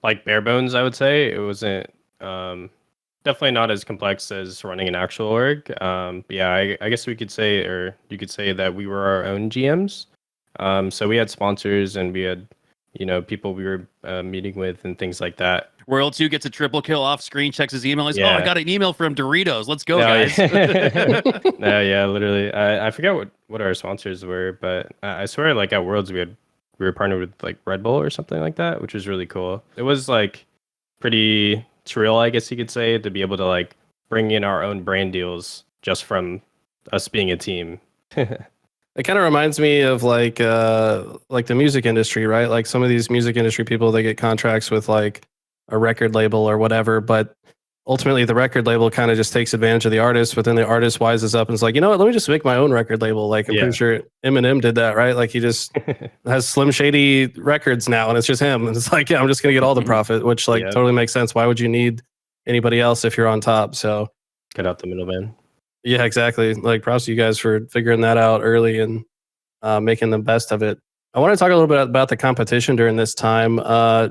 [SPEAKER 1] like bare bones, I would say. It wasn't definitely not as complex as running an actual org. But yeah, I guess we could say, or you could say that we were our own GMs. So we had sponsors and we had, people we were meeting with and things like that.
[SPEAKER 3] Royal 2 gets a triple kill off screen, checks his email. He's,
[SPEAKER 1] Yeah.
[SPEAKER 3] I got an email from Doritos. Let's go,
[SPEAKER 1] No,
[SPEAKER 3] guys.
[SPEAKER 1] No, yeah, literally. I forgot what our sponsors were, but I swear, like at Worlds, we were partnered with like Red Bull or something like that, which was really cool. It was like pretty surreal, I guess you could say, to be able to like bring in our own brand deals just from us being a team.
[SPEAKER 2] It kind of reminds me of like the music industry, right? Like some of these music industry people, they get contracts with like a record label or whatever, but ultimately the record label kind of just takes advantage of the artist, but then the artist wises up and is like, you know what, let me just make my own record label. Like I'm pretty sure Eminem did that, right? Like he just has Slim Shady Records now and it's just him. And it's like, yeah, I'm just going to get all the profit, which like totally makes sense. Why would you need anybody else if you're on top? So
[SPEAKER 1] cut out the middleman.
[SPEAKER 2] Yeah, exactly. Like props to you guys for figuring that out early and making the best of it. I want to talk a little bit about the competition during this time.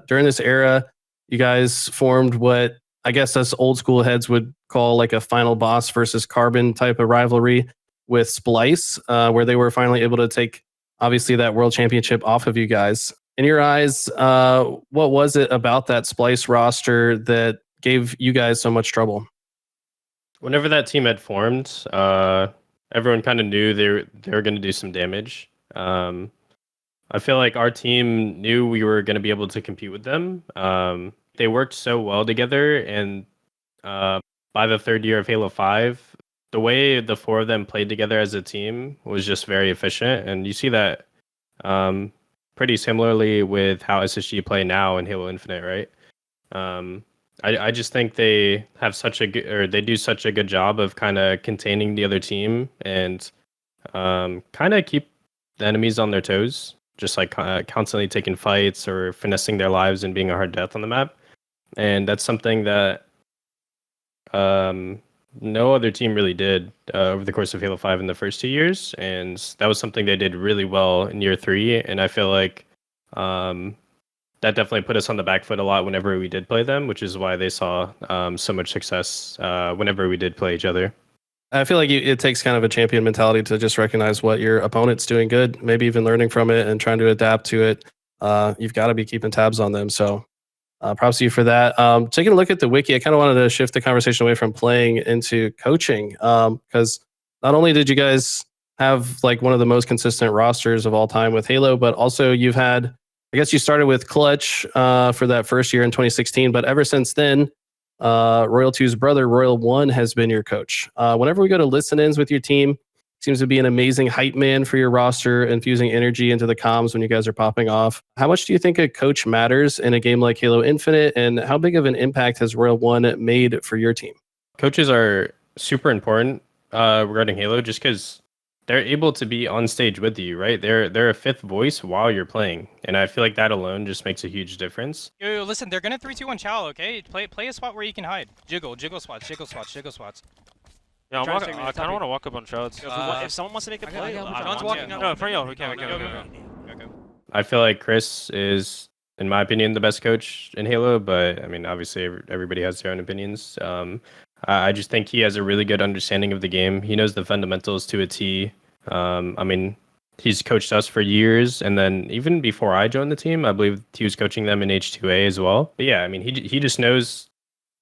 [SPEAKER 2] During this era, you guys formed what I guess us old school heads would call like a final boss versus carbon type of rivalry with Splyce, where they were finally able to take obviously that world championship off of you guys. In your eyes, what was it about that Splyce roster that gave you guys so much trouble?
[SPEAKER 1] Whenever that team had formed, everyone kind of knew they were going to do some damage. I feel like our team knew we were going to be able to compete with them. They worked so well together, and by the third year of Halo 5, the way the four of them played together as a team was just very efficient, and you see that pretty similarly with how SSG play now in Halo Infinite, right? I just think they have they do such a good job of kind of containing the other team and kind of keep the enemies on their toes, just like constantly taking fights or finessing their lives and being a hard death on the map. And that's something that no other team really did over the course of Halo 5 in the first 2 years. And that was something they did really well in year 3. And I feel like that definitely put us on the back foot a lot whenever we did play them, which is why they saw so much success whenever we did play each other.
[SPEAKER 2] I feel like it takes kind of a champion mentality to just recognize what your opponent's doing good, maybe even learning from it and trying to adapt to it. You've got to be keeping tabs on them. So props to you for that. Taking a look at the wiki, I kind of wanted to shift the conversation away from playing into coaching, because not only did you guys have like one of the most consistent rosters of all time with Halo, but also you've had, I guess you started with Clutch for that first year in 2016, but ever since then, Royal 2's brother, Royal 1, has been your coach. Whenever we go to listen-ins with your team, seems to be an amazing hype man for your roster, infusing energy into the comms when you guys are popping off. How much do you think a coach matters in a game like Halo Infinite, and how big of an impact has Royal One made for your team?
[SPEAKER 1] Coaches are super important regarding Halo, just because they're able to be on stage with you, right? They're a fifth voice while you're playing, and I feel like that alone just makes a huge difference.
[SPEAKER 7] Yo, listen, they're gonna 3-2-1 Chow, okay? Play a spot where you can hide. Jiggle spots.
[SPEAKER 8] Yeah, I kind of want to walk up on Shrouds.
[SPEAKER 9] If someone wants to make a play,
[SPEAKER 7] John's walking up.
[SPEAKER 8] No, in front of y'all. We can.
[SPEAKER 7] Go.
[SPEAKER 1] I feel like Chris is, in my opinion, the best coach in Halo, but I mean, obviously, everybody has their own opinions. I just think he has a really good understanding of the game. He knows the fundamentals to a T. I mean, he's coached us for years, and then even before I joined the team, I believe he was coaching them in H2A as well. But yeah, I mean, he just knows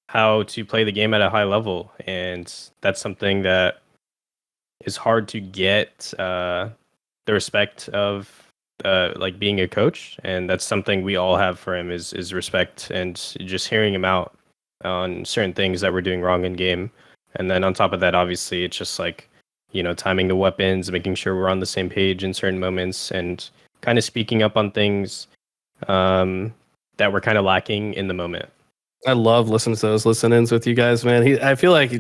[SPEAKER 1] how to play the game at a high level, and that's something that is hard to get the respect of like being a coach, and that's something we all have for him is respect and just hearing him out on certain things that we're doing wrong in game. And then on top of that, obviously, it's just like, you know, timing the weapons, making sure we're on the same page in certain moments, and kind of speaking up on things that we're kind of lacking in the moment.
[SPEAKER 2] I love listening to those listen-ins with you guys, man. I feel like he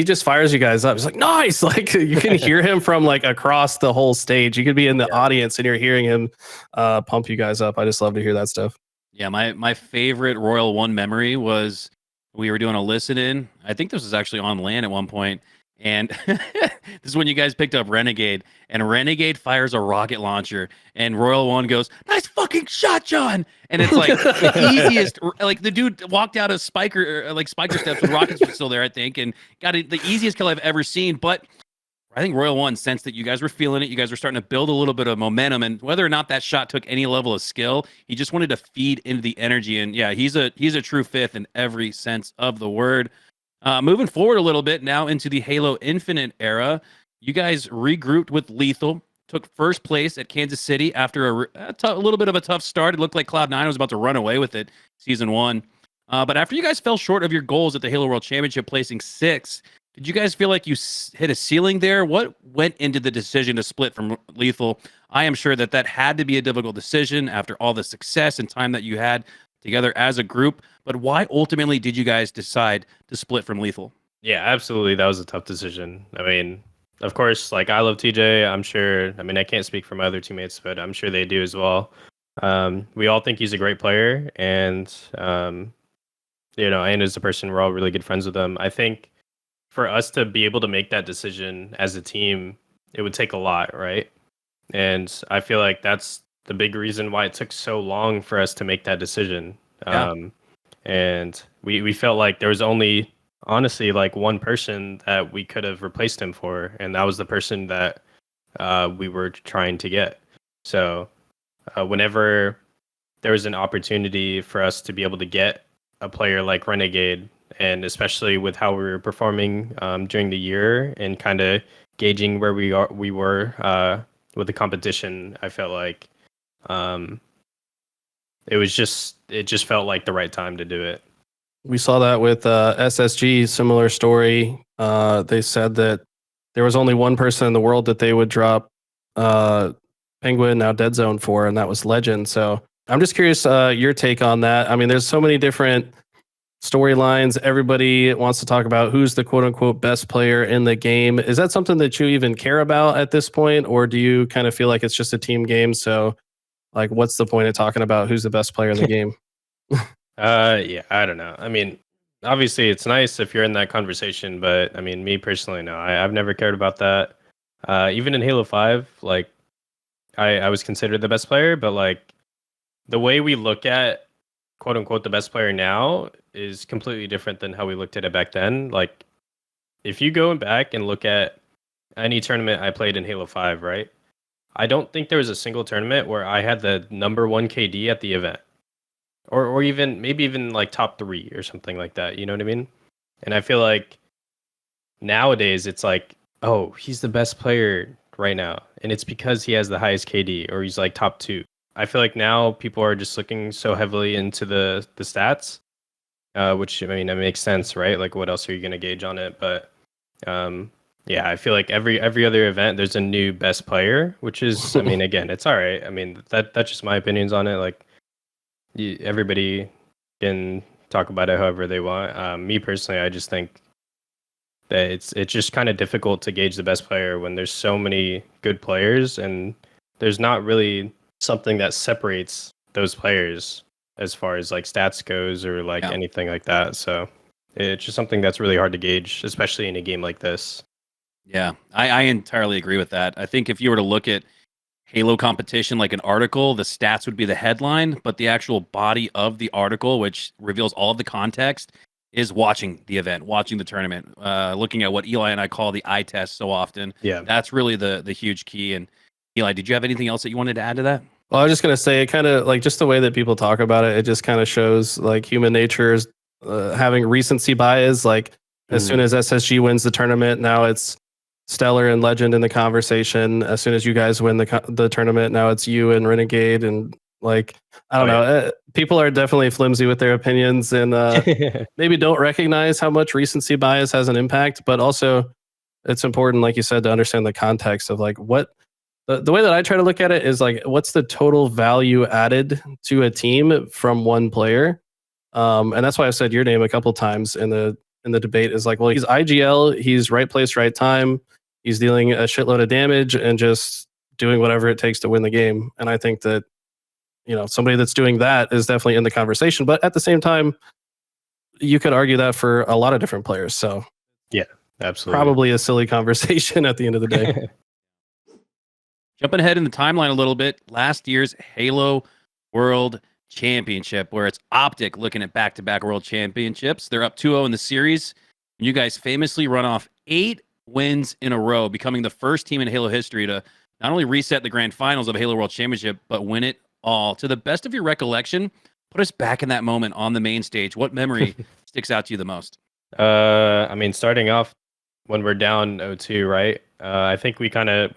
[SPEAKER 2] just fires you guys up. He's like, nice. Like you can hear him from like across the whole stage. You could be in the audience and you're hearing him pump you guys up. I just love to hear that stuff.
[SPEAKER 3] Yeah, my favorite Royal One memory was we were doing a listen in. I think this was actually on LAN at one point. And this is when you guys picked up Renegade, and Renegade fires a rocket launcher, and Royal One goes, "Nice fucking shot, John!" And it's like the easiest. Like the dude walked out of Spiker steps when rockets were still there, I think, and got the easiest kill I've ever seen. But I think Royal One sensed that you guys were feeling it. You guys were starting to build a little bit of momentum, and whether or not that shot took any level of skill, he just wanted to feed into the energy. And yeah, he's a true fifth in every sense of the word. Moving forward a little bit now into the Halo Infinite era, you guys regrouped with Lethul, took first place at Kansas City after a little bit of a tough start. It looked like Cloud9 was about to run away with it season 1. But after you guys fell short of your goals at the Halo World Championship, placing 6th, did you guys feel like you hit a ceiling there? What went into the decision to split from Lethul? I am sure that had to be a difficult decision after all the success and time that you had together as a group, but why ultimately did you guys decide to split from Lethul?
[SPEAKER 1] Yeah, absolutely. That was a tough decision. I mean, of course, like I love TJ. I'm sure, I mean, I can't speak for my other teammates, but I'm sure they do as well. We all think he's a great player, and, you know, and as a person, we're all really good friends with him. I think for us to be able to make that decision as a team, it would take a lot, right? And I feel like that's the big reason why it took so long for us to make that decision.
[SPEAKER 3] Yeah.
[SPEAKER 1] And we felt like there was only, honestly, like one person that we could have replaced him for, and that was the person that we were trying to get. So whenever there was an opportunity for us to be able to get a player like Renegade, and especially with how we were performing during the year and kind of gauging where we were with the competition, I felt like it just felt like the right time to do it.
[SPEAKER 2] We saw that with SSG, similar story. They said that there was only one person in the world that they would drop Penguin, now Dead Zone, for, and that was Legend. So I'm just curious your take on that. I mean, there's so many different storylines. Everybody wants to talk about who's the quote unquote best player in the game. Is that something that you even care about at this point, or do you kind of feel like it's just a team game? So like, what's the point of talking about who's the best player in the game?
[SPEAKER 1] Yeah, I don't know. I mean, obviously it's nice if you're in that conversation, but I mean, me personally, no, I've never cared about that. Even in Halo 5, like I was considered the best player, but like the way we look at quote unquote the best player now is completely different than how we looked at it back then. Like if you go back and look at any tournament I played in Halo 5, right? I don't think there was a single tournament where I had the number 1 KD at the event. Or even maybe even like top 3 or something like that. You know what I mean? And I feel like nowadays it's like, oh, he's the best player right now, and it's because he has the highest KD, or he's like top 2. I feel like now people are just looking so heavily into the stats, which I mean, it makes sense, right? Like, what else are you going to gauge on it? But yeah, I feel like every other event there's a new best player, which is, I mean, again, it's all right. I mean, that's just my opinions on it. Like, everybody can talk about it however they want. Me personally, I just think that it's just kind of difficult to gauge the best player when there's so many good players and there's not really something that separates those players as far as like stats goes or like anything like that. So it's just something that's really hard to gauge, especially in a game like this.
[SPEAKER 3] Yeah, I entirely agree with that. I think if you were to look at Halo competition like an article, the stats would be the headline, but the actual body of the article, which reveals all of the context, is watching the event, watching the tournament, looking at what Eli and I call the eye test so often.
[SPEAKER 1] Yeah,
[SPEAKER 3] that's really the huge key. And Eli, did you have anything else that you wanted to add to that?
[SPEAKER 2] Well, I was just gonna say, it kind of like just the way that people talk about it. It just kind of shows like human nature is having recency bias. Like as soon as SSG wins the tournament, now it's Stellar and Legend in the conversation. As soon as you guys win the tournament, now it's you and Renegade. And like I don't know, people are definitely flimsy with their opinions and maybe don't recognize how much recency bias has an impact. But also, it's important, like you said, to understand the context of like what. The way that I try to look at it is like, what's the total value added to a team from one player? And that's why I've said your name a couple times in the debate is like, well, he's IGL, he's right place, right time, he's dealing a shitload of damage and just doing whatever it takes to win the game. And I think that, you know, somebody that's doing that is definitely in the conversation. But at the same time, you could argue that for a lot of different players. So
[SPEAKER 1] yeah, absolutely,
[SPEAKER 2] probably a silly conversation at the end of the day.
[SPEAKER 3] Jumping ahead in the timeline a little bit, last year's Halo World Championship, where it's Optic looking at back-to-back World Championships. They're up 2-0 in the series. And you guys famously run off 8 wins in a row, becoming the first team in Halo history to not only reset the grand finals of Halo World Championship, but win it all. To the best of your recollection, put us back in that moment on the main stage. What memory sticks out to you the most?
[SPEAKER 1] I mean, starting off when we're down 0-2, right? I think we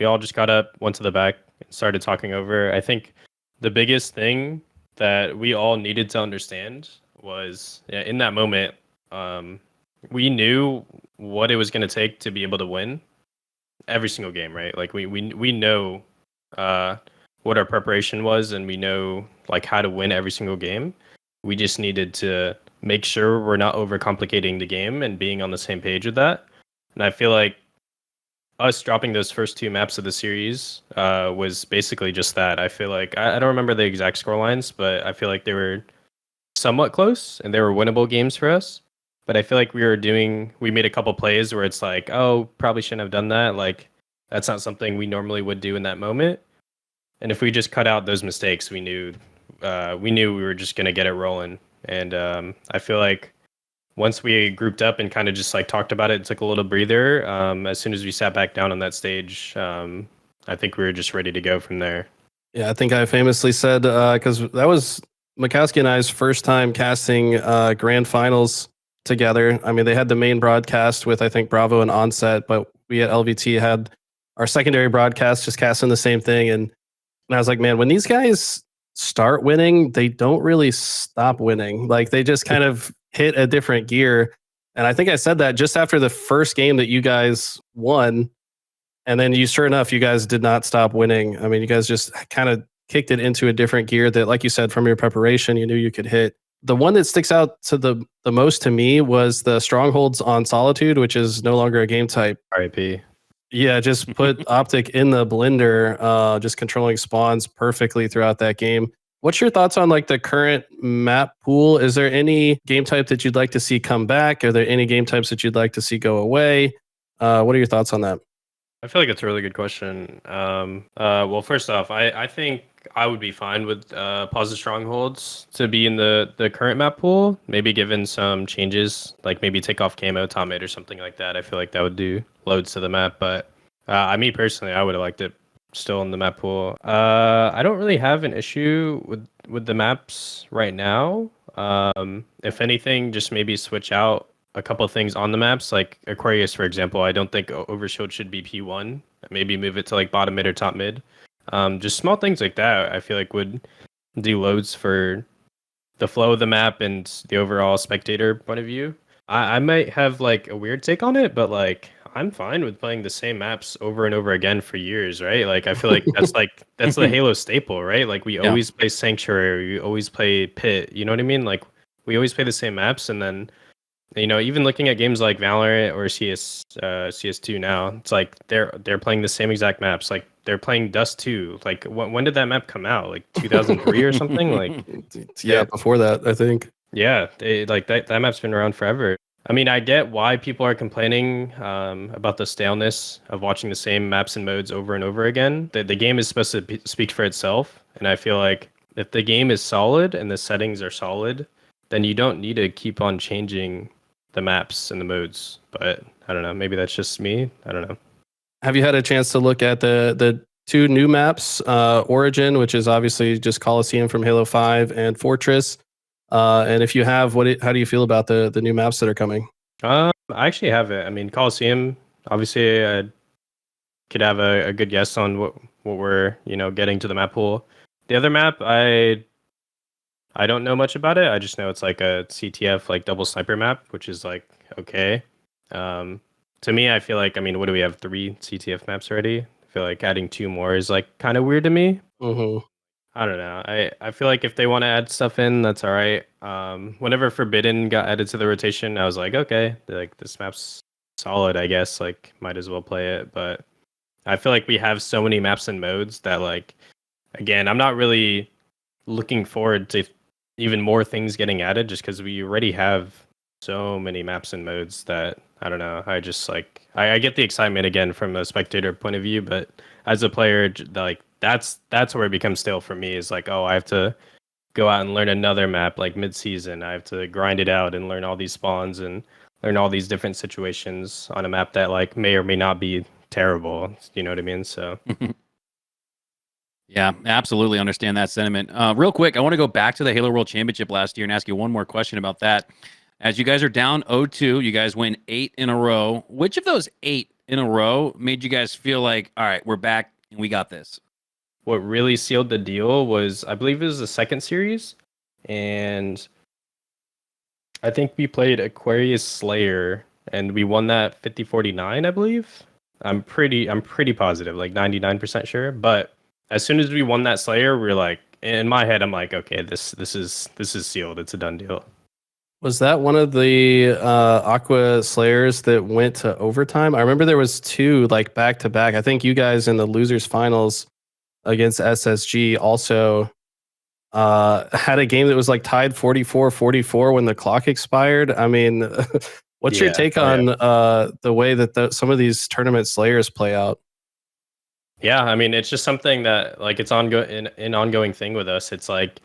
[SPEAKER 1] all just got up, went to the back, and started talking over. I think the biggest thing that we all needed to understand was in that moment, we knew what it was going to take to be able to win every single game, right? Like we know what our preparation was, and we know like how to win every single game. We just needed to make sure we're not overcomplicating the game and being on the same page with that. And I feel like us dropping those first 2 maps of the series was basically just that. I feel like I don't remember the exact score lines, but I feel like they were somewhat close and they were winnable games for us. But I feel like we made a couple plays where it's like, oh, probably shouldn't have done that. Like that's not something we normally would do in that moment. And if we just cut out those mistakes, we knew we were just gonna get it rolling. And I feel like once we grouped up and kind of just like talked about it, took a little breather. As soon as we sat back down on that stage, I think we were just ready to go from there.
[SPEAKER 2] Yeah, I think I famously said, because that was Makowski and I's first time casting grand finals together. I mean, they had the main broadcast with, I think, Bravo and Onset, but we at LVT had our secondary broadcast just casting the same thing. And I was like, man, when these guys start winning, they don't really stop winning. Like they just kind of hit a different gear. And I think I said that just after the first game that you guys won. And then sure enough, you guys did not stop winning. I mean, you guys just kind of kicked it into a different gear that, like you said, from your preparation, you knew you could hit. The one that sticks out to the most to me was the strongholds on Solitude, which is no longer a game type.
[SPEAKER 1] RIP.
[SPEAKER 2] Yeah, just put Optic in the blender, just controlling spawns perfectly throughout that game. What's your thoughts on like the current map pool? Is there any game type that you'd like to see come back? Are there any game types that you'd like to see go away? What are your thoughts on that?
[SPEAKER 1] I feel like it's a really good question. Well, first off, I think I would be fine with Positive Strongholds to be in the current map pool. Maybe given some changes, like maybe take off camo, top mid, or something like that. I feel like that would do loads to the map. But me personally, I would have liked it still in the map pool. I don't really have an issue with the maps right now. If anything, just maybe switch out a couple of things on the maps, like Aquarius, for example. I don't think Overshield should be P1. Maybe move it to like bottom mid or top mid. Just small things like that, I feel like would do loads for the flow of the map and the overall spectator point of view. I might have like a weird take on it, but like I'm fine with playing the same maps over and over again for years, right? Like I feel like that's the Halo staple, right? Like we always play Sanctuary, we always play Pit, you know what I mean? Like we always play the same maps, and then even looking at games like Valorant or CS2 now, it's like they're playing the same exact maps. Like they're playing Dust 2. Like when did that map come out? Like 2003 or something? Like
[SPEAKER 2] yeah, before that, I think.
[SPEAKER 1] Yeah, like that map's been around forever. I mean, I get why people are complaining about the staleness of watching the same maps and modes over and over again. The game is supposed to speak for itself, and I feel like if the game is solid and the settings are solid, then you don't need to keep on changing the maps and the modes. But I don't know, maybe that's just me. I don't know.
[SPEAKER 2] Have you had a chance to look at the two new maps, Origin, which is obviously just Coliseum from Halo 5, and Fortress? And if you have, how do you feel about the new maps that are coming?
[SPEAKER 1] I actually have it. I mean, Coliseum, obviously, I could have a good guess on what we're getting to the map pool. The other map, I don't know much about it. I just know it's like a CTF like double sniper map, which is like okay. To me, I feel like, I mean, what do we have? 3 CTF maps already? I feel like adding 2 more is like kind of weird to me.
[SPEAKER 2] Mm-hmm.
[SPEAKER 1] I don't know. I feel like if they want to add stuff in, that's all right. Whenever Forbidden got added to the rotation, I was like, okay, like this map's solid, I guess. Like, might as well play it. But I feel like we have so many maps and modes that, like, again, I'm not really looking forward to even more things getting added, just because we already have so many maps and modes that I don't know. I just like I get the excitement again from a spectator point of view, but as a player, like that's where it becomes stale for me. Is like, oh, I have to go out and learn another map like mid-season. I have to grind it out and learn all these spawns and learn all these different situations on a map that like may or may not be terrible. You know what I mean? So.
[SPEAKER 3] Yeah, absolutely understand that sentiment. Real quick, I want to go back to the Halo World Championship last year and ask you one more question about that. As you guys are down 0-2, you guys win 8 in a row. Which of those 8 in a row made you guys feel like, all right, we're back and we got this?
[SPEAKER 1] What really sealed the deal was, I believe it was the second series, and I think we played Aquarius Slayer, and we won that 50-49, I believe. I'm pretty positive, like 99% sure. But as soon as we won that Slayer, we're like, in my head, I'm like, okay, this is sealed. It's a done deal.
[SPEAKER 2] Was that one of the Aqua Slayers that went to overtime? I remember there was 2 like back to back. I think you guys in the losers finals against SSG also had a game that was like tied 44-44 when the clock expired. I mean, what's your take on the way that some of these tournament Slayers play out?
[SPEAKER 1] Yeah, I mean, it's just something that like it's an ongoing thing with us. It's like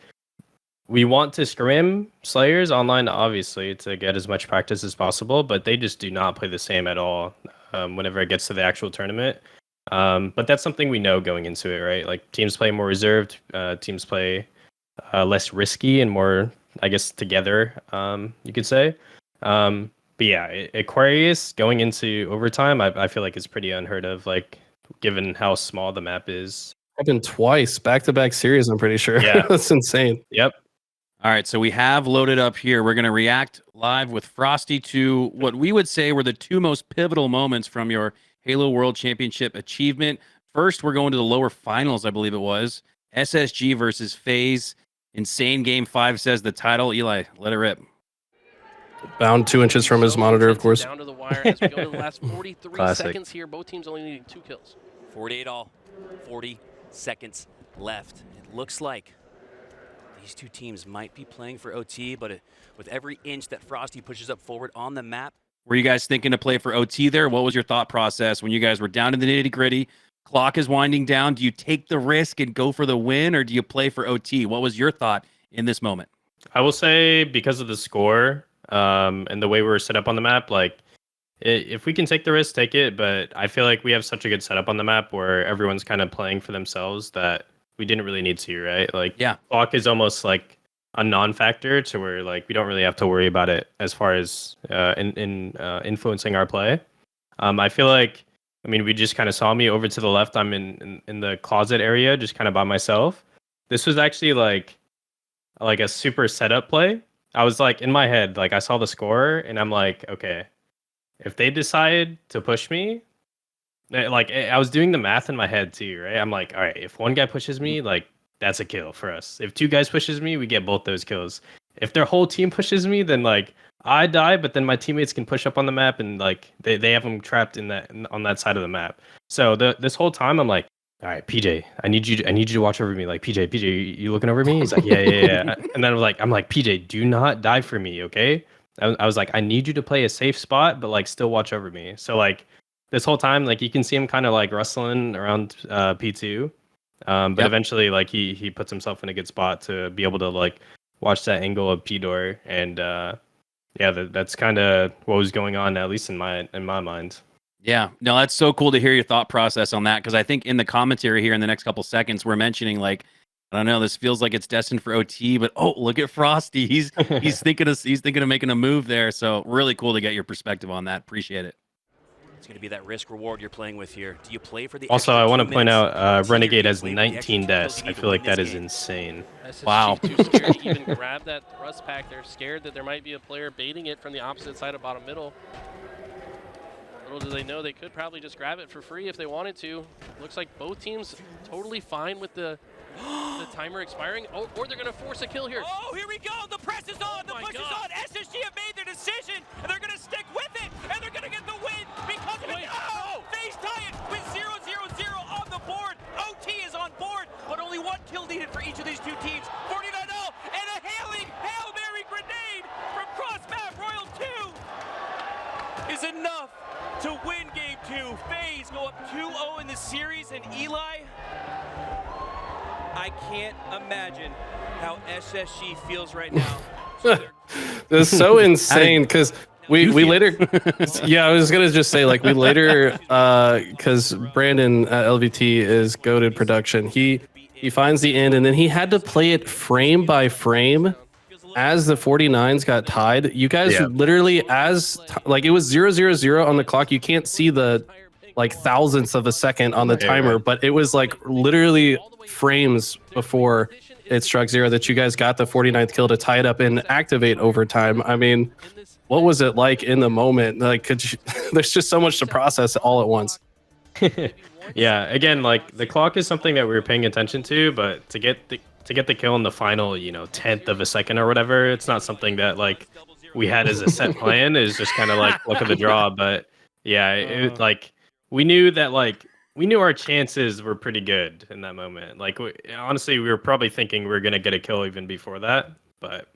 [SPEAKER 1] we want to scrim Slayers online, obviously, to get as much practice as possible, but they just do not play the same at all whenever it gets to the actual tournament. But that's something we know going into it, right? Like teams play more reserved, teams play less risky and more, I guess, together, you could say. But yeah, Aquarius going into overtime, I feel like it's pretty unheard of, like given how small the map is.
[SPEAKER 2] Happened twice, back-to-back series, I'm pretty sure.
[SPEAKER 1] Yeah.
[SPEAKER 2] That's insane.
[SPEAKER 1] Yep.
[SPEAKER 3] All right, so we have loaded up here. We're going to react live with Frosty to what we would say were the 2 most pivotal moments from your Halo World Championship achievement. First, we're going to the lower finals, I believe it was. SSG versus FaZe. Insane Game 5 says the title. Eli, let it rip.
[SPEAKER 2] Bound 2 inches from his monitor, of course.
[SPEAKER 9] Down to the wire as we go to the last 43
[SPEAKER 1] Classic.
[SPEAKER 9] seconds here. Both teams only needing 2 kills.
[SPEAKER 10] 48 all. 40 seconds left. It looks like these 2 teams might be playing for OT, but with every inch that Frosty pushes up forward on the map.
[SPEAKER 3] Were you guys thinking to play for OT there? What was your thought process when you guys were down to the nitty-gritty? Clock is winding down. Do you take the risk and go for the win, or do you play for OT? What was your thought in this moment?
[SPEAKER 1] I will say, because of the score and the way we were set up on the map, like if we can take the risk, take it. But I feel like we have such a good setup on the map where everyone's kind of playing for themselves that we didn't really need to, right? Like,
[SPEAKER 3] yeah,
[SPEAKER 1] clock is almost like a non-factor to where like we don't really have to worry about it as far as influencing our play. I feel like, I mean, we just kind of saw me over to the left. I'm in the closet area, just kind of by myself. This was actually like a super setup play. I was like in my head, like I saw the score and I'm like, okay, if they decide to push me, like I was doing the math in my head too, right? I'm like, all right, if one guy pushes me, like that's a kill for us. If two guys pushes me, we get both those kills. If their whole team pushes me, then like I die, but then my teammates can push up on the map and like they have them trapped on that side of the map. So this whole time I'm like, all right, PJ, I need you to watch over me. Like PJ, you looking over me? He's like, yeah. And then I'm like, PJ, do not die for me, okay? I was like, I need you to play a safe spot, but like still watch over me. So like this whole time, like you can see him kind of like rustling around P2, but eventually like he puts himself in a good spot to be able to like watch that angle of P door, and that's kind of what was going on, at least in my mind.
[SPEAKER 3] Yeah, no, that's so cool to hear your thought process on that, because I think in the commentary here in the next couple seconds, we're mentioning like, I don't know, this feels like it's destined for OT, but oh, look at Frosty. He's thinking of making a move there. So really cool to get your perspective on that. Appreciate it.
[SPEAKER 10] It's going to be that risk reward you're playing with here. Do you play for the
[SPEAKER 1] Also, I want to point out Renegade has
[SPEAKER 10] play for the
[SPEAKER 1] 19 deaths. I feel like that is insane.
[SPEAKER 3] Wow.
[SPEAKER 9] Too scared to even grab that thrust pack. They're scared that there might be a player baiting it from the opposite side of bottom middle. Little do they know they could probably just grab it for free if they wanted to. Looks like both teams totally fine with the timer expiring. Oh, or they're going to force a kill here.
[SPEAKER 11] Oh, here we go. The press is on. The push is on. SSG have made their decision, and they're going to stick with it, and they're going to get the win because of it. Oh, FaZe tie it with 0-0-0 on the board. OT is on board, but only one kill needed for each of these two teams. 49-0 and a Hail Mary grenade from Cross Map Royal 2 is enough to win game 2. FaZe go up 2-0 in the series, and Eli, I can't imagine how SSG feels right now.
[SPEAKER 2] It's so insane because we later, I was gonna just say like we later, because Brandon at LVT is goated production. He finds the end, and then he had to play it frame by frame as the 49s got tied. You guys literally it was 0-0-0 on the clock. You can't see the like thousandths of a second on the timer, but it was like literally frames before it struck 0 that you guys got the 49th kill to tie it up and activate overtime. I mean, what was it like in the moment? Like, there's just so much to process all at once.
[SPEAKER 1] Yeah, again, like the clock is something that we were paying attention to, but to get the kill in the final, 10th of a second or whatever, it's not something that like we had as a set plan. It's just kind of like luck of the draw. But yeah, it like we knew our chances were pretty good in that moment. Like honestly, we were probably thinking we were gonna get a kill even before that, but.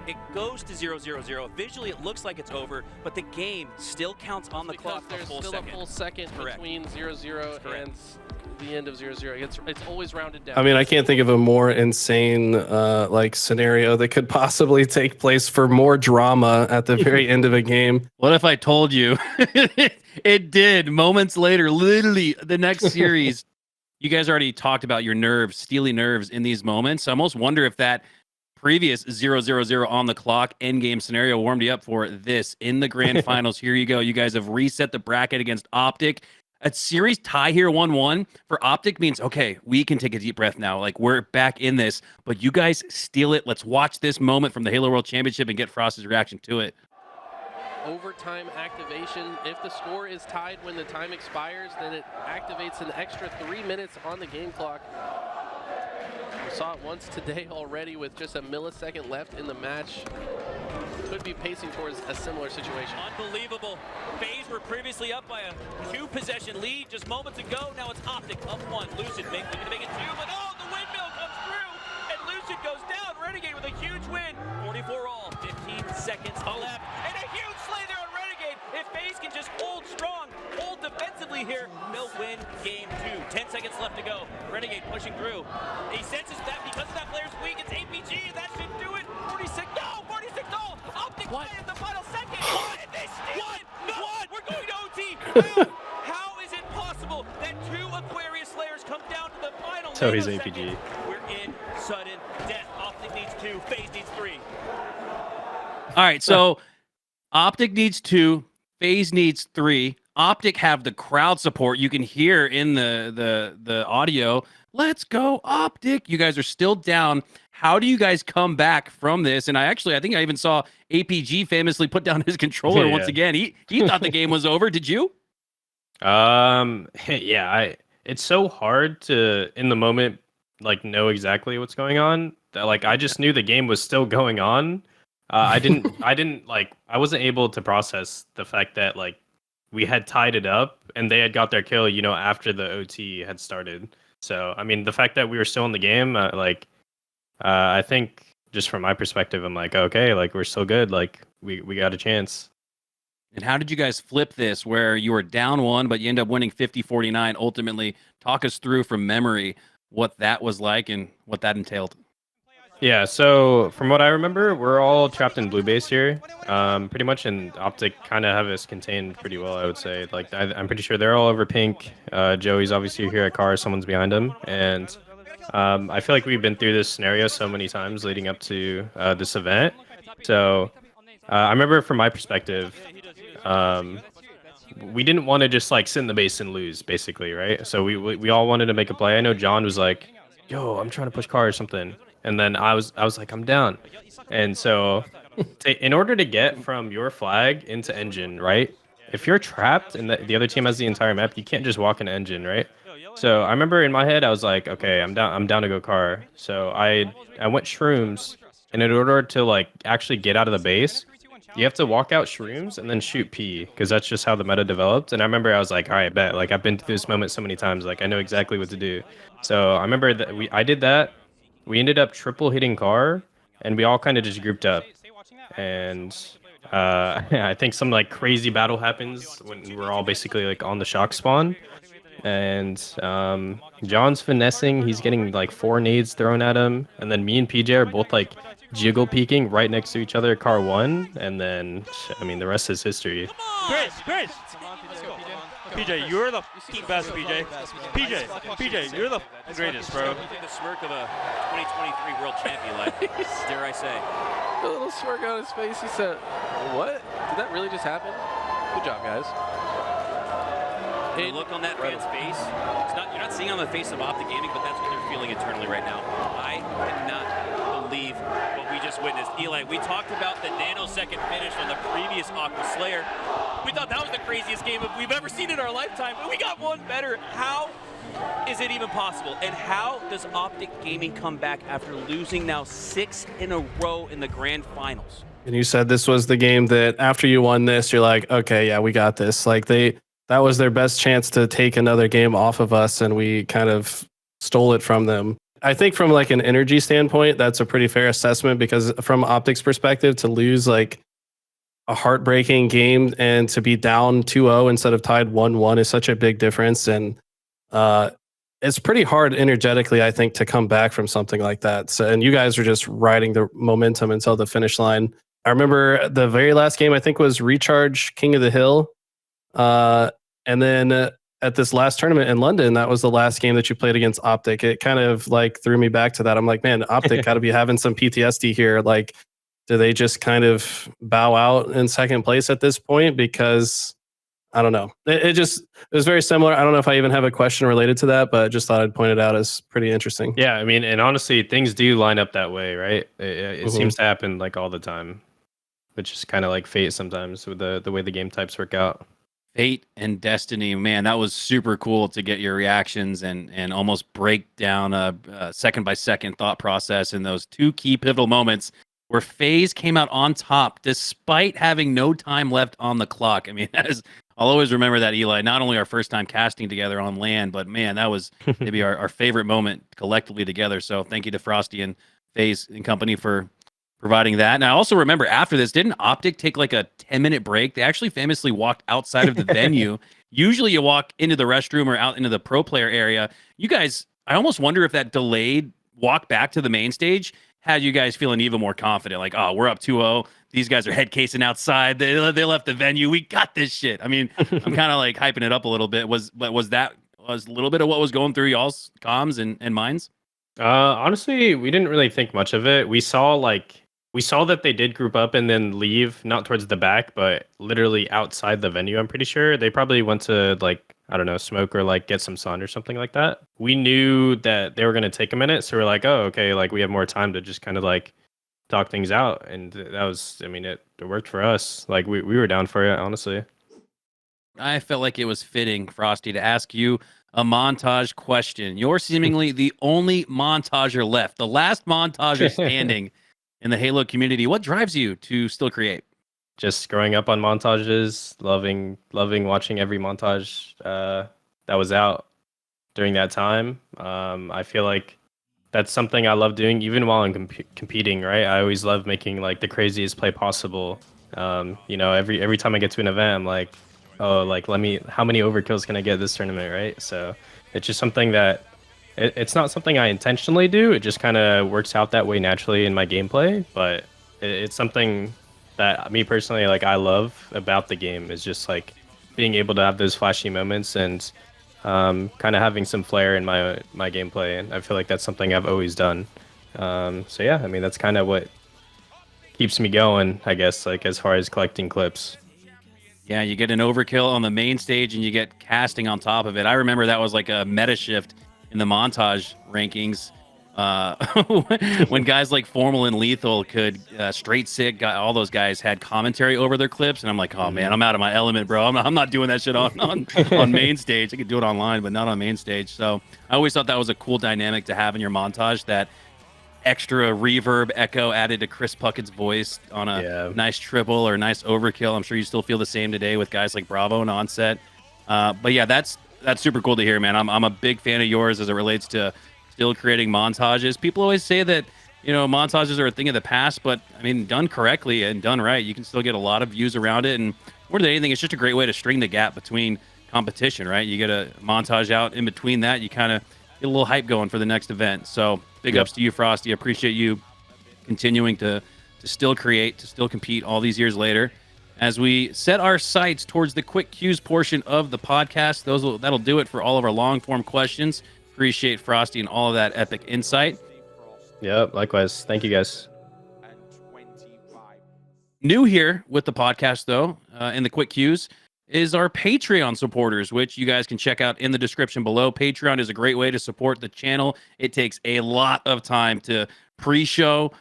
[SPEAKER 10] It goes to 0-0-0. Visually, it looks like it's over, but the game still counts on the clock for a full second.
[SPEAKER 9] There's still a full second between 0-0 and the end of 0-0. It's always rounded down.
[SPEAKER 2] I mean, I can't think of a more insane like scenario that could possibly take place for more drama at the very end of a game.
[SPEAKER 3] What if I told you it did moments later, literally the next series? You guys already talked about your nerves, steely nerves in these moments. I almost wonder if that previous 0-0-0 on the clock end game scenario warmed you up for this in the grand finals. Here you go. You guys have reset the bracket against Optic. A series tie here 1-1 for Optic means, okay, we can take a deep breath now. Like, we're back in this, but you guys steal it. Let's watch this moment from the Halo World Championship and get Frosty's reaction to it.
[SPEAKER 9] Overtime activation. If the score is tied when the time expires, then it activates an extra 3 minutes on the game clock. We saw it once today already with just a millisecond left in the match. Could be pacing towards a similar situation.
[SPEAKER 11] Unbelievable. FaZe were previously up by a 2-possession lead just moments ago. Now it's Optic up 1. Lucid looking to make it 2, but oh, the windmill comes through, and Lucid goes down. Renegade with a huge win. 44 all, 15 seconds left, and a huge slay there on Renegade. If FaZe can just hold strong, hold defensively here, they'll win game 2. 10 seconds left to go. Renegade pushing through. He senses that because that player's weak, it's APG, and that should do it. 46 all. Optic win in the final second. What? And they steal it. No, we're going to OT. How is it possible that 2 Aquarius Slayers come down to the final?
[SPEAKER 1] So he's APG.
[SPEAKER 11] We're in sudden death. Optic needs 2. FaZe needs 3.
[SPEAKER 3] All right, so Optic needs 2. FaZe needs 3. Optic have the crowd support. You can hear in the audio, let's go Optic. You guys are still down. How do you guys come back from this? And I think I even saw APG famously put down his controller once again. He thought the game was over. Did you?
[SPEAKER 1] Yeah, it's so hard to in the moment like know exactly what's going on. That like I just knew the game was still going on. I wasn't able to process the fact that like we had tied it up and they had got their kill, after the OT had started. So I mean, the fact that we were still in the game, I think just from my perspective, I'm like, okay, like we're still good. Like we got a chance.
[SPEAKER 3] And how did you guys flip this where you were down 1, but you end up winning 50-49 ultimately? Talk us through from memory what that was like and what that entailed.
[SPEAKER 1] Yeah, so from what I remember, we're all trapped in blue base here, pretty much, and Optic kind of have us contained pretty well, I would say. Like, I'm pretty sure they're all over pink. Joey's obviously here at car, someone's behind him, and I feel like we've been through this scenario so many times leading up to this event. So I remember from my perspective, we didn't want to just like sit in the base and lose, basically, right? So we all wanted to make a play. I know John was like, "Yo, I'm trying to push car or something," and then I was like, "I'm down," and so in order to get from your flag into engine, right? If you're trapped and the other team has the entire map, you can't just walk into engine, right? So I remember in my head, I was like, "Okay, I'm down to go car." So I went shrooms, and in order to like actually get out of the base, you have to walk out shrooms and then shoot P, because that's just how the meta developed. And I remember I was like, all right, bet. Like, I've been through this moment so many times. Like, I know exactly what to do. So I remember that I did that. We ended up triple hitting car, and we all kind of just grouped up. And I think some like crazy battle happens when we're all basically like on the shock spawn. And John's finessing. He's getting like 4 nades thrown at him. And then me and PJ are both like jiggle peeking right next to each other, car 1. And then, I mean, the rest is history.
[SPEAKER 11] Chris! PJ, you're the fucking best, PJ. PJ, you're the greatest, bro.
[SPEAKER 10] You think the smirk of a 2023 world champion, like, dare I say.
[SPEAKER 9] A little smirk on his face. He said, "What? Did that really just happen?" Good job, guys.
[SPEAKER 10] The look on that man's face, you're not seeing it on the face of Optic Gaming, but that's what they're feeling internally right now. I cannot believe what we just witnessed. Eli, we talked about the nanosecond finish on the previous Aqua Slayer. We thought that was the craziest game we've ever seen in our lifetime, but we got one better. How is it even possible? And how does Optic Gaming come back after losing now 6 in a row in the grand finals?
[SPEAKER 2] And you said this was the game that after you won this, you're like, okay, yeah, we got this. Like that was their best chance to take another game off of us, and we kind of stole it from them. I think from like an energy standpoint, that's a pretty fair assessment, because from Optic's perspective, to lose like a heartbreaking game and to be down 2-0 instead of tied 1-1 is such a big difference. And it's pretty hard energetically, I think, to come back from something like that. So, and you guys are just riding the momentum until the finish line. I remember the very last game, I think, was Recharge King of the Hill. And then at this last tournament in London, that was the last game that you played against Optic. It kind of like threw me back to that. I'm like, man, Optic got to be having some PTSD here. Like, do they just kind of bow out in second place at this point? Because I don't know. It was very similar. I don't know if I even have a question related to that, but just thought I'd point it out as pretty interesting.
[SPEAKER 1] Yeah, I mean, and honestly, things do line up that way, right? It seems to happen like all the time, which is kind of like fate sometimes with the way the game types work out.
[SPEAKER 3] Fate and destiny, man, that was super cool to get your reactions and almost break down a second by second thought process in those 2 key pivotal moments where FaZe came out on top despite having no time left on the clock. I mean, I'll always remember that, Eli. Not only our first time casting together on LAN, but man, that was maybe our favorite moment collectively together. So thank you to Frosty and FaZe and company for providing that. And I also remember after this, didn't Optic take like a 10-minute break? They actually famously walked outside of the venue. Usually you walk into the restroom or out into the pro player area. You guys, I almost wonder if that delayed walk back to the main stage had you guys feeling even more confident. Like, oh, we're up 2-0. These guys are head casing outside. They left the venue. We got this shit. I mean, I'm kind of like hyping it up a little bit. Was a little bit of what was going through y'all's comms and minds?
[SPEAKER 1] Honestly, we didn't really think much of it. We saw that they did group up and then leave, not towards the back, but literally outside the venue. I'm pretty sure they probably went to like I don't know, smoke or like get some sun or something like that. We knew that they were going to take a minute. So we're like, oh, okay, like we have more time to just kind of like talk things out. And that was, I mean, it worked for us. Like we were down for it, honestly.
[SPEAKER 3] I felt like it was fitting, Frosty, to ask you a montage question. You're seemingly the only montager left, the last montager standing in the Halo community. What drives you to still create?
[SPEAKER 1] Just growing up on montages, loving watching every montage that was out during that time. I feel like that's something I love doing even while I'm competing, right? I always love making like the craziest play possible. You know, every time I get to an event, I'm like, oh, like how many overkills can I get this tournament, right? So it's just something that it's not something I intentionally do. It just kind of works out that way naturally in my gameplay, but it's something that me personally, like I love about the game is just like being able to have those flashy moments and kind of having some flair in my gameplay. And I feel like that's something I've always done. So yeah, I mean, that's kind of what keeps me going, I guess, like as far as collecting clips.
[SPEAKER 3] Yeah, you get an overkill on the main stage and you get casting on top of it. I remember that was like a meta shift in the montage rankings. When guys like Formal and Lethul could straight sit, all those guys had commentary over their clips, and I'm like, oh man, I'm out of my element, bro. I'm not doing that shit on main stage. I could do it online, but not on main stage. So I always thought that was a cool dynamic to have in your montage. That extra reverb echo added to Chris Puckett's voice on a nice triple or nice overkill. I'm sure you still feel the same today with guys like Bravo and Onset. But yeah, that's super cool to hear, man. I'm a big fan of yours as it relates to still creating montages. People always say that, you know, montages are a thing of the past, but I mean, done correctly and done right, you can still get a lot of views around it. And more than anything, it's just a great way to string the gap between competition, right? You get a montage out in between that, you kind of get a little hype going for the next event. So big ups to you, Frosty. I appreciate you continuing to still create, to still compete all these years later. As we set our sights towards the quick cues portion of the podcast, that'll do it for all of our long form questions. Appreciate Frosty and all of that epic insight.
[SPEAKER 1] Yep, likewise. Thank you, guys.
[SPEAKER 3] New here with the podcast, though, in the quick cues, is our Patreon supporters, which you guys can check out in the description below. Patreon is a great way to support the channel. It takes a lot of time to pre-show,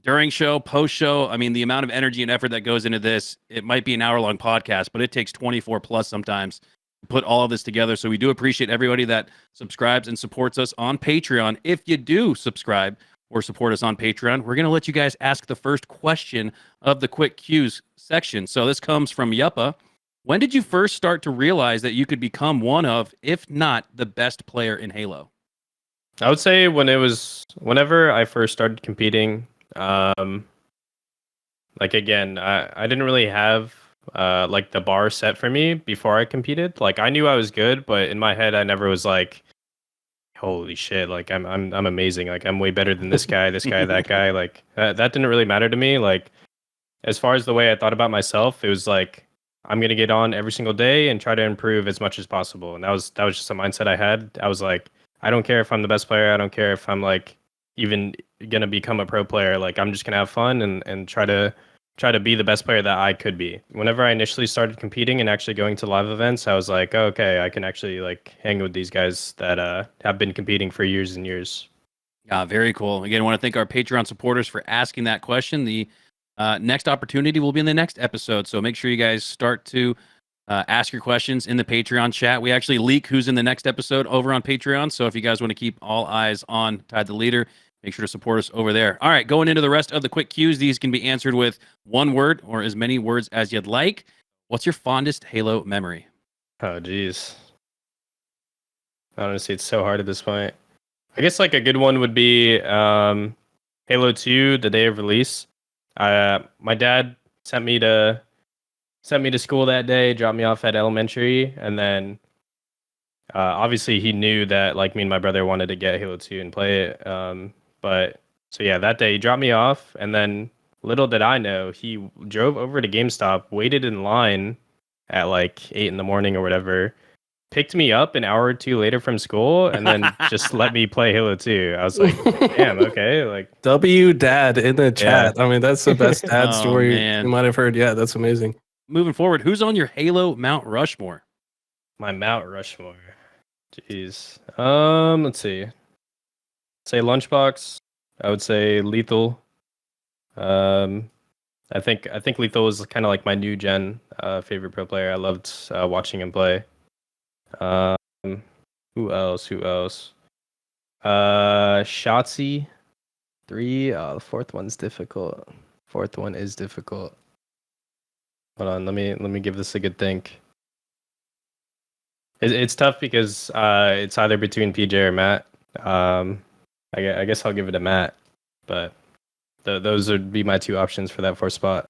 [SPEAKER 3] during show, post-show. I mean, the amount of energy and effort that goes into this, it might be an hour-long podcast, but it takes 24 plus sometimes to put all of this together. So we do appreciate everybody that subscribes and supports us on Patreon. If you do subscribe or support us on Patreon, we're going to let you guys ask the first question of the quick cues section. So this comes from Yuppa. When did you first start to realize that you could become one of, if not the best player in Halo?
[SPEAKER 1] I would say whenever I first started competing, like again, I didn't really have like the bar set for me before I competed. Like I knew I was good, but in my head I never was like, holy shit, like I'm amazing. Like I'm way better than this guy, that guy. Like that didn't really matter to me. Like as far as the way I thought about myself, it was like I'm gonna get on every single day and try to improve as much as possible. And that was just a mindset I had. I was like, I don't care if I'm the best player. I don't care if I'm like even gonna become a pro player. Like I'm just gonna have fun and try to be the best player that I could be. Whenever I initially started competing and actually going to live events, I was like, oh, okay, I can actually like hang with these guys that have been competing for years and years.
[SPEAKER 3] Yeah, very cool. Again, I want to thank our Patreon supporters for asking that question. The next opportunity will be in the next episode. So make sure you guys start to ask your questions in the Patreon chat. We actually leak who's in the next episode over on Patreon. So if you guys want to keep all eyes on Tide the Leader, make sure to support us over there. All right, going into the rest of the quick cues, these can be answered with one word or as many words as you'd like. What's your fondest Halo memory?
[SPEAKER 1] Oh, geez. Honestly, it's so hard at this point. I guess like a good one would be Halo 2, the day of release. My dad sent me to school that day, dropped me off at elementary, and then obviously he knew that like me and my brother wanted to get Halo 2 and play it. But so yeah, that day he dropped me off, and then little did I know, he drove over to GameStop, waited in line at like 8 in the morning or whatever, picked me up an hour or two later from school, and then just let me play Halo 2. I was like, damn, okay. Like
[SPEAKER 2] W dad in the chat.
[SPEAKER 1] Yeah.
[SPEAKER 2] I mean, that's the best dad
[SPEAKER 3] Oh,
[SPEAKER 2] story
[SPEAKER 3] man.
[SPEAKER 2] you might have heard. Yeah, that's amazing.
[SPEAKER 3] Moving forward, who's on your Halo Mount Rushmore?
[SPEAKER 1] My Mount Rushmore. Jeez. Let's see. Say Lunchbox. I would say Lethul. I think Lethul was kind of like my new gen favorite pro player. I loved watching him play. Who else? Shotzi 3. Oh, the fourth one's difficult. Fourth one is difficult. Hold on, let me give this a good think. It's tough because it's either between PJ or Matt. I guess I'll give it to Matt, but those would be my two options for that fourth spot.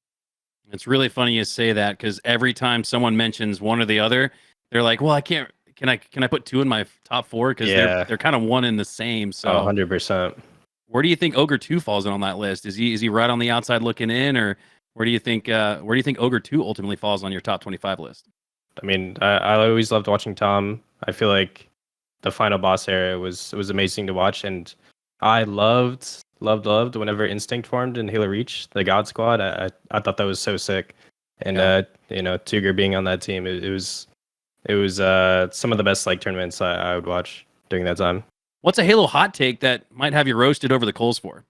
[SPEAKER 3] It's really funny you say that because every time someone mentions one or the other, they're like, "Well, I can't. Can I put two in my top four? Because they're kind of one in the same." So
[SPEAKER 1] 100%.
[SPEAKER 3] Where do you think Ogre 2 falls in on that list? Is he right on the outside looking in, or where do you think Ogre 2 ultimately falls on your top 25 list?
[SPEAKER 1] I mean, I always loved watching Tom. I feel like the final boss era was amazing to watch, and I loved whenever Instinct formed in Halo Reach, the God Squad. I thought that was so sick, and Tuger being on that team, it was some of the best like tournaments I would watch during that time.
[SPEAKER 3] What's a Halo hot take that might have you roasted over the coals for?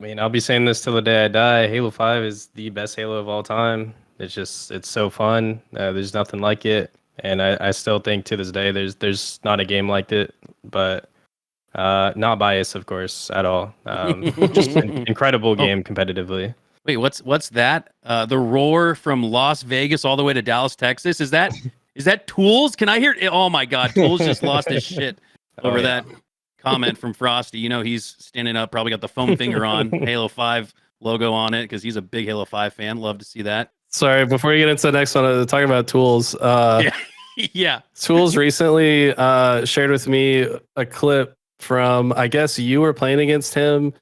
[SPEAKER 1] I mean, I'll be saying this till the day I die. Halo 5 is the best Halo of all time. It's so fun. There's nothing like it, and I still think to this day there's not a game like it. But not biased, of course, at all. Just an incredible game competitively.
[SPEAKER 3] Wait, what's that? The roar from Las Vegas all the way to Dallas, Texas. Is that Toolez? Can I hear it? Oh my God, Toolez just lost his shit over that comment from Frosty. You know, he's standing up, probably got the foam finger on, Halo 5 logo on it because he's a big Halo 5 fan. Love to see that.
[SPEAKER 2] Sorry, before you get into the next one, talking about Toolez.
[SPEAKER 3] Yeah.
[SPEAKER 2] Toolez recently shared with me a clip from, I guess you were playing against him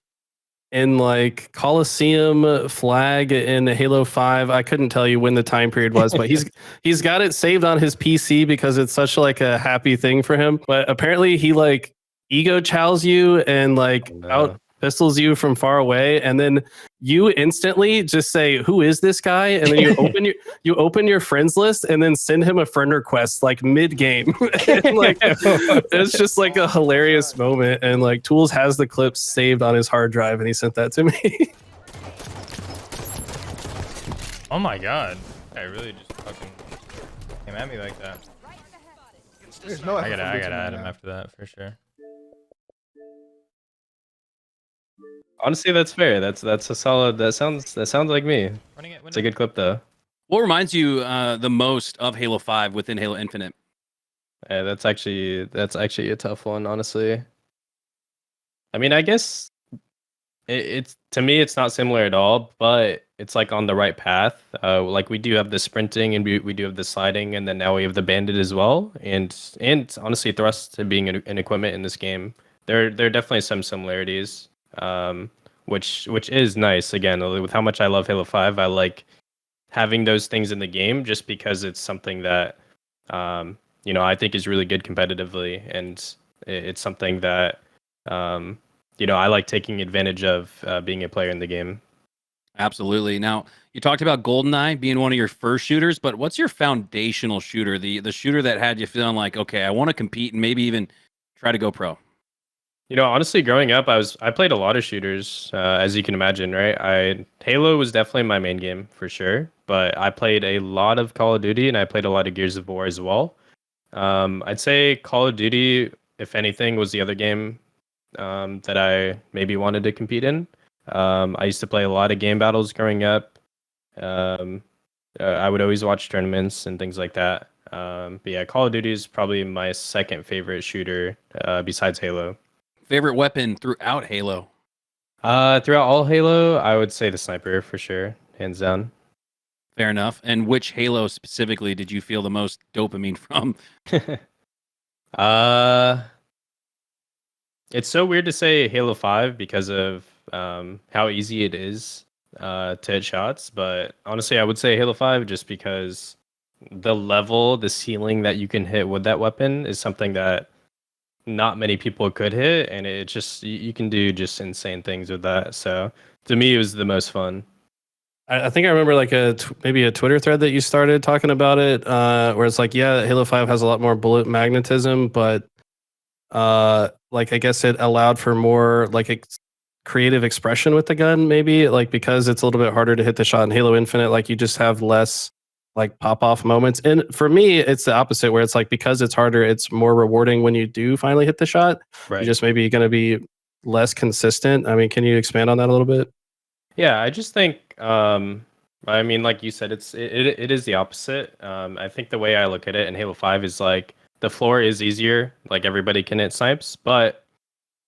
[SPEAKER 2] in like Coliseum flag in Halo 5. I couldn't tell you when the time period was, but he's got it saved on his PC because it's such like a happy thing for him. But apparently he like ego chows you and like out pistols you from far away, and then you instantly just say, "Who is this guy?" And then you open your friends list and then send him a friend request like mid game. Like it's just like a hilarious moment. And like Toolez has the clips saved on his hard drive, and he sent that to me.
[SPEAKER 12] Oh my God! I really just fucking came at me like that. I gotta add him after that for sure.
[SPEAKER 1] Honestly, that's fair. That's a solid. That sounds like me. It's a good clip though.
[SPEAKER 3] What reminds you the most of Halo 5 within Halo Infinite?
[SPEAKER 1] Yeah, that's actually a tough one, honestly. I mean, I guess it's to me it's not similar at all, but it's like on the right path. Like we do have the sprinting and we do have the sliding, and then now we have the bandit as well. And honestly, thrust to being an equipment in this game. There are definitely some similarities. Which is nice. Again, with how much I love Halo 5, I like having those things in the game just because it's something that I think is really good competitively, and it's something that I like taking advantage of being a player in the game.
[SPEAKER 3] Absolutely. Now, you talked about GoldenEye being one of your first shooters, but what's your foundational shooter? The shooter that had you feeling like, okay, I want to compete and maybe even try to go pro?
[SPEAKER 1] Honestly, growing up, I played a lot of shooters, as you can imagine, right? Halo was definitely my main game for sure, but I played a lot of Call of Duty and I played a lot of Gears of War as well. I'd say Call of Duty, if anything, was the other game that I maybe wanted to compete in. I used to play a lot of game battles growing up. I would always watch tournaments and things like that. But yeah, Call of Duty is probably my second favorite shooter besides Halo.
[SPEAKER 3] Favorite weapon throughout Halo?
[SPEAKER 1] Throughout all Halo, I would say the sniper for sure, hands down.
[SPEAKER 3] Fair enough. And which Halo specifically did you feel the most dopamine from?
[SPEAKER 1] It's so weird to say Halo 5 because of how easy it is to hit shots, but honestly, I would say Halo 5 just because the ceiling that you can hit with that weapon is something that not many people could hit, and it just you can do just insane things with that. So to me, it was the most fun.
[SPEAKER 2] I think I remember like maybe a Twitter thread that you started talking about it, where it's like, yeah, Halo 5 has a lot more bullet magnetism, but like I guess it allowed for more like creative expression with the gun, maybe like because it's a little bit harder to hit the shot in Halo Infinite, like you just have less like pop off moments. And for me, it's the opposite, where it's like because it's harder, it's more rewarding when you do finally hit the shot.
[SPEAKER 1] Right.
[SPEAKER 2] You just maybe going to be less consistent. I mean, can you expand on that a little bit?
[SPEAKER 1] Yeah, I just think I mean, like you said, it is the opposite. I think the way I look at it in Halo 5 is like the floor is easier, like everybody can hit snipes, but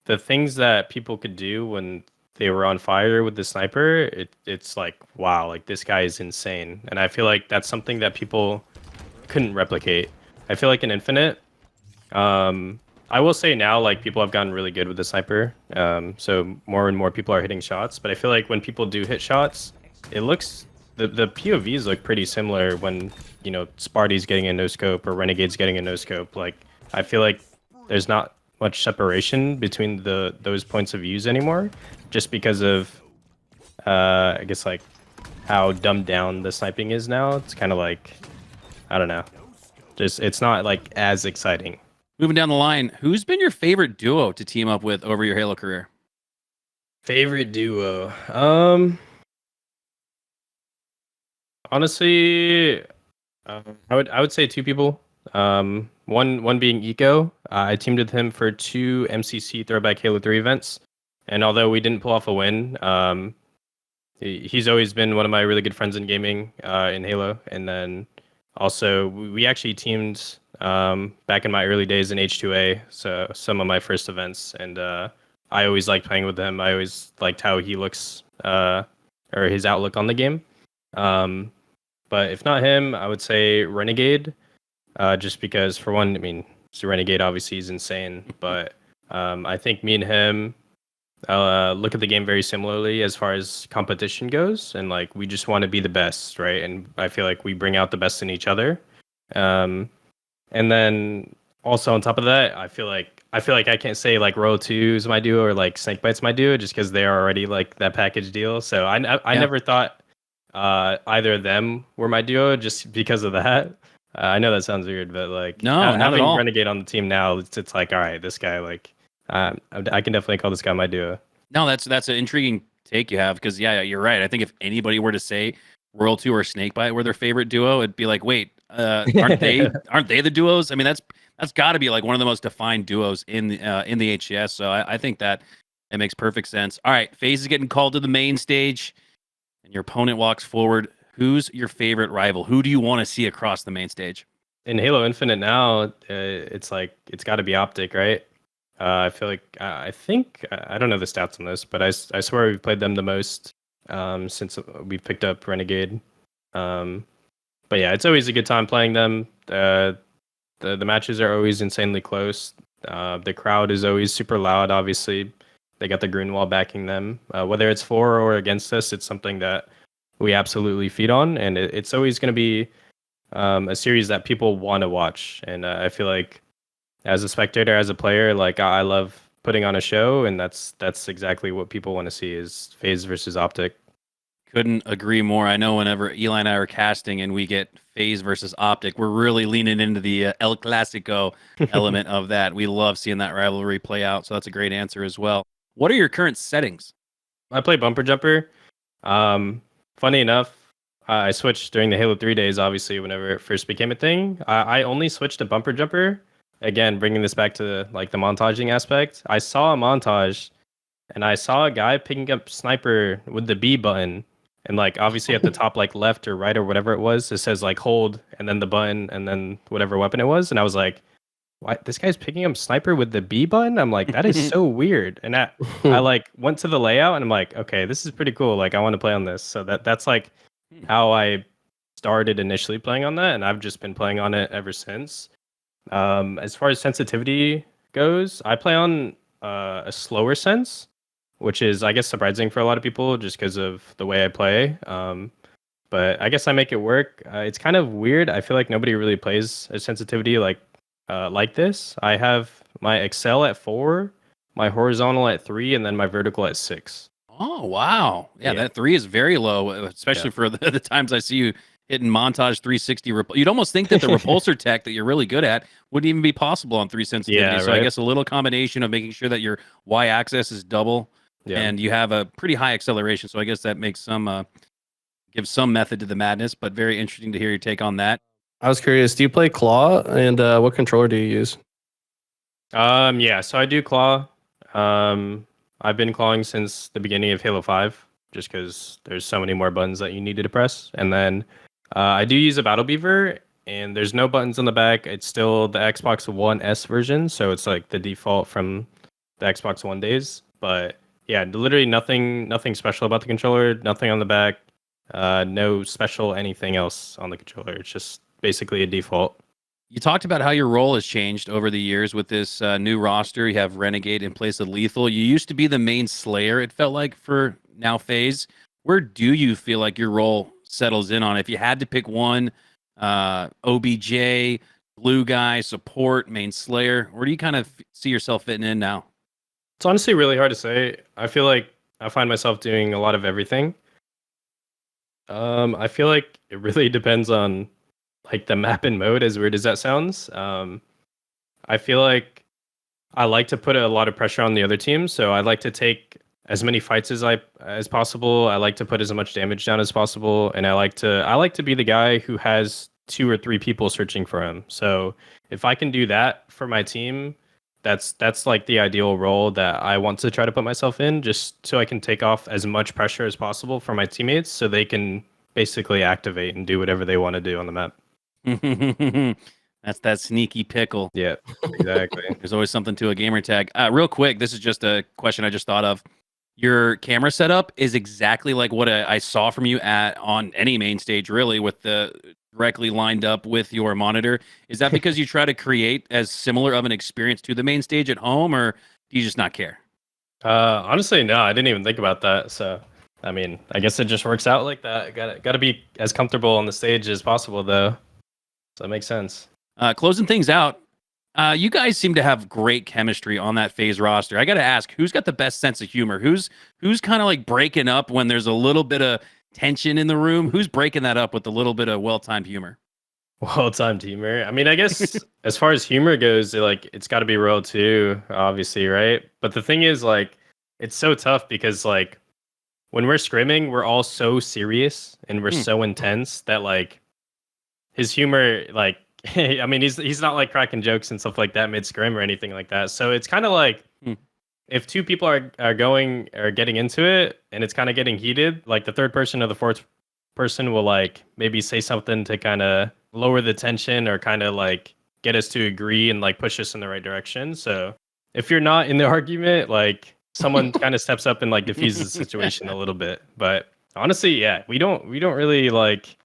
[SPEAKER 1] the things that people could do when they were on fire with the sniper, it's like, wow, like this guy is insane. And I feel like that's something that people couldn't replicate. I feel like in Infinite, I will say now, like people have gotten really good with the sniper. So more and more people are hitting shots, but I feel like when people do hit shots, it looks, the POVs look pretty similar when, you know, Sparty's getting a no scope or Renegade's getting a no scope. Like I feel like there's not much separation between those points of views anymore, just because of I guess like how dumbed down the sniping is now. It's kind of like, I don't know, just it's not like as exciting.
[SPEAKER 3] Moving down the line, who's been your favorite duo to team up with over your Halo career?
[SPEAKER 1] Favorite duo, honestly, I would say two people. One being Eco. I teamed with him for 2 MCC Throwback Halo 3 events, and although we didn't pull off a win, he's always been one of my really good friends in gaming in Halo. And then also we actually teamed back in my early days in H2A, so some of my first events, and I always liked playing with him. I always liked how he looks or his outlook on the game. But if not him, I would say Renegade. Just because, for one, I mean, so Renegade obviously is insane, but I think me and him look at the game very similarly as far as competition goes, and like we just want to be the best, right? And I feel like we bring out the best in each other. And then also on top of that, I feel like I can't say like Royal 2 is my duo or like Snakebite's my duo just because they are already like that package deal. So I never thought either of them were my duo just because of that. I know that sounds weird, but like
[SPEAKER 3] not
[SPEAKER 1] having
[SPEAKER 3] at all.
[SPEAKER 1] Renegade on the team now, it's like, all right, this guy, like I can definitely call this guy my duo.
[SPEAKER 3] No, that's an intriguing take you have, because yeah, you're right. I think if anybody were to say Royal 2 or Snakebite were their favorite duo, it'd be like, wait, aren't they the duos? I mean, that's got to be like one of the most defined duos in the HCS. So I think that it makes perfect sense. All right, FaZe is getting called to the main stage, and your opponent walks forward. Who's your favorite rival? Who do you want to see across the main stage?
[SPEAKER 1] In Halo Infinite now, it's like it's got to be Optic, right? I feel like I think I don't know the stats on this, but I swear we've played them the most since we picked up Renegade. But yeah, it's always a good time playing them. The matches are always insanely close. The crowd is always super loud. Obviously, they got the green wall backing them. Whether it's for or against us, it's something that we absolutely feed on, and it's always going to be a series that people want to watch. And I feel like as a spectator, as a player, like I love putting on a show, and that's exactly what people want to see is FaZe versus Optic.
[SPEAKER 3] Couldn't agree more. I know whenever Eli and I are casting and we get FaZe versus Optic, we're really leaning into the El Clasico element of that. We love seeing that rivalry play out, so that's a great answer as well. What are your current settings?
[SPEAKER 1] I play Bumper Jumper. Funny enough, I switched during the Halo 3 days, obviously, whenever it first became a thing. I only switched to Bumper Jumper. Again, bringing this back to like the montaging aspect. I saw a montage, and I saw a guy picking up Sniper with the B button. And like obviously at the top, like left or right or whatever it was, it says like hold and then the button and then whatever weapon it was. And I was like, why this guy's picking up Sniper with the B button? I'm like, that is so weird. And I like went to the layout and I'm like, okay, this is pretty cool. Like I want to play on this. So that's like how I started initially playing on that, and I've just been playing on it ever since. As far as sensitivity goes, I play on a slower sense, which is, I guess, surprising for a lot of people just because of the way I play. But I guess I make it work. It's kind of weird. I feel like nobody really plays a sensitivity like this. I have my Excel at 4, my horizontal at 3, and then my vertical at 6.
[SPEAKER 3] Oh, wow. Yeah, that 3 is very low, especially for the times I see you hitting montage 360. You'd almost think that the repulsor tech that you're really good at wouldn't even be possible on 3 sensitivity. So I guess a little combination of making sure that your y-axis is double and you have a pretty high acceleration. So I guess that makes some, gives some method to the madness, but very interesting to hear your take on that.
[SPEAKER 2] I was curious, do you play Claw, and what controller do you use?
[SPEAKER 1] Yeah, so I do Claw. I've been clawing since the beginning of Halo 5, just because there's so many more buttons that you needed to press. And then I do use a Battle Beaver, and there's no buttons on the back. It's still the Xbox One S version, so it's like the default from the Xbox One days. But yeah, literally nothing special about the controller, nothing on the back, no special anything else on the controller. It's just basically a default.
[SPEAKER 3] You talked about how your role has changed over the years with this new roster. You have Renegade in place of Lethul. You used to be the main Slayer, it felt like, for now FaZe. Where do you feel like your role settles in on? If you had to pick one, OBJ, Blue Guy, Support, main Slayer, where do you kind of see yourself fitting in now?
[SPEAKER 1] It's honestly really hard to say. I feel like I find myself doing a lot of everything. I feel like it really depends on like the map and mode, as weird as that sounds. I feel like I like to put a lot of pressure on the other team, so I like to take as many fights as possible. I like to put as much damage down as possible, and I like to be the guy who has 2 or 3 people searching for him. So if I can do that for my team, that's like the ideal role that I want to try to put myself in, just so I can take off as much pressure as possible for my teammates, so they can basically activate and do whatever they want to do on the map.
[SPEAKER 3] That's that sneaky pickle.
[SPEAKER 1] Yeah, exactly.
[SPEAKER 3] There's always something to a gamer tag. Real quick, this is just a question I just thought of. Your camera setup is exactly like what I saw from you on any main stage, really, with the directly lined up with your monitor. Is that because you try to create as similar of an experience to the main stage at home, or do you just not care?
[SPEAKER 1] Honestly, no, I didn't even think about that. So, I mean, I guess it just works out like that. Got to be as comfortable on the stage as possible, though. So that makes sense.
[SPEAKER 3] Closing things out, you guys seem to have great chemistry on that FaZe roster. I got to ask, who's got the best sense of humor? Who's kind of like breaking up when there's a little bit of tension in the room? Who's breaking that up with a little bit of well-timed humor?
[SPEAKER 1] Well-timed humor. I mean, I guess as far as humor goes, it's got to be real too, obviously, right? But the thing is, like, it's so tough because, like, when we're scrimming, we're all so serious and we're so intense that, like, his humor, like, I mean, he's not like cracking jokes and stuff like that mid scrim or anything like that. So it's kind of like if 2 people are getting into it and it's kind of getting heated, like the third person or the fourth person will like maybe say something to kind of lower the tension or kind of like get us to agree and like push us in the right direction. So if you're not in the argument, like someone kind of steps up and like diffuses the situation a little bit. But honestly, yeah, we don't really like.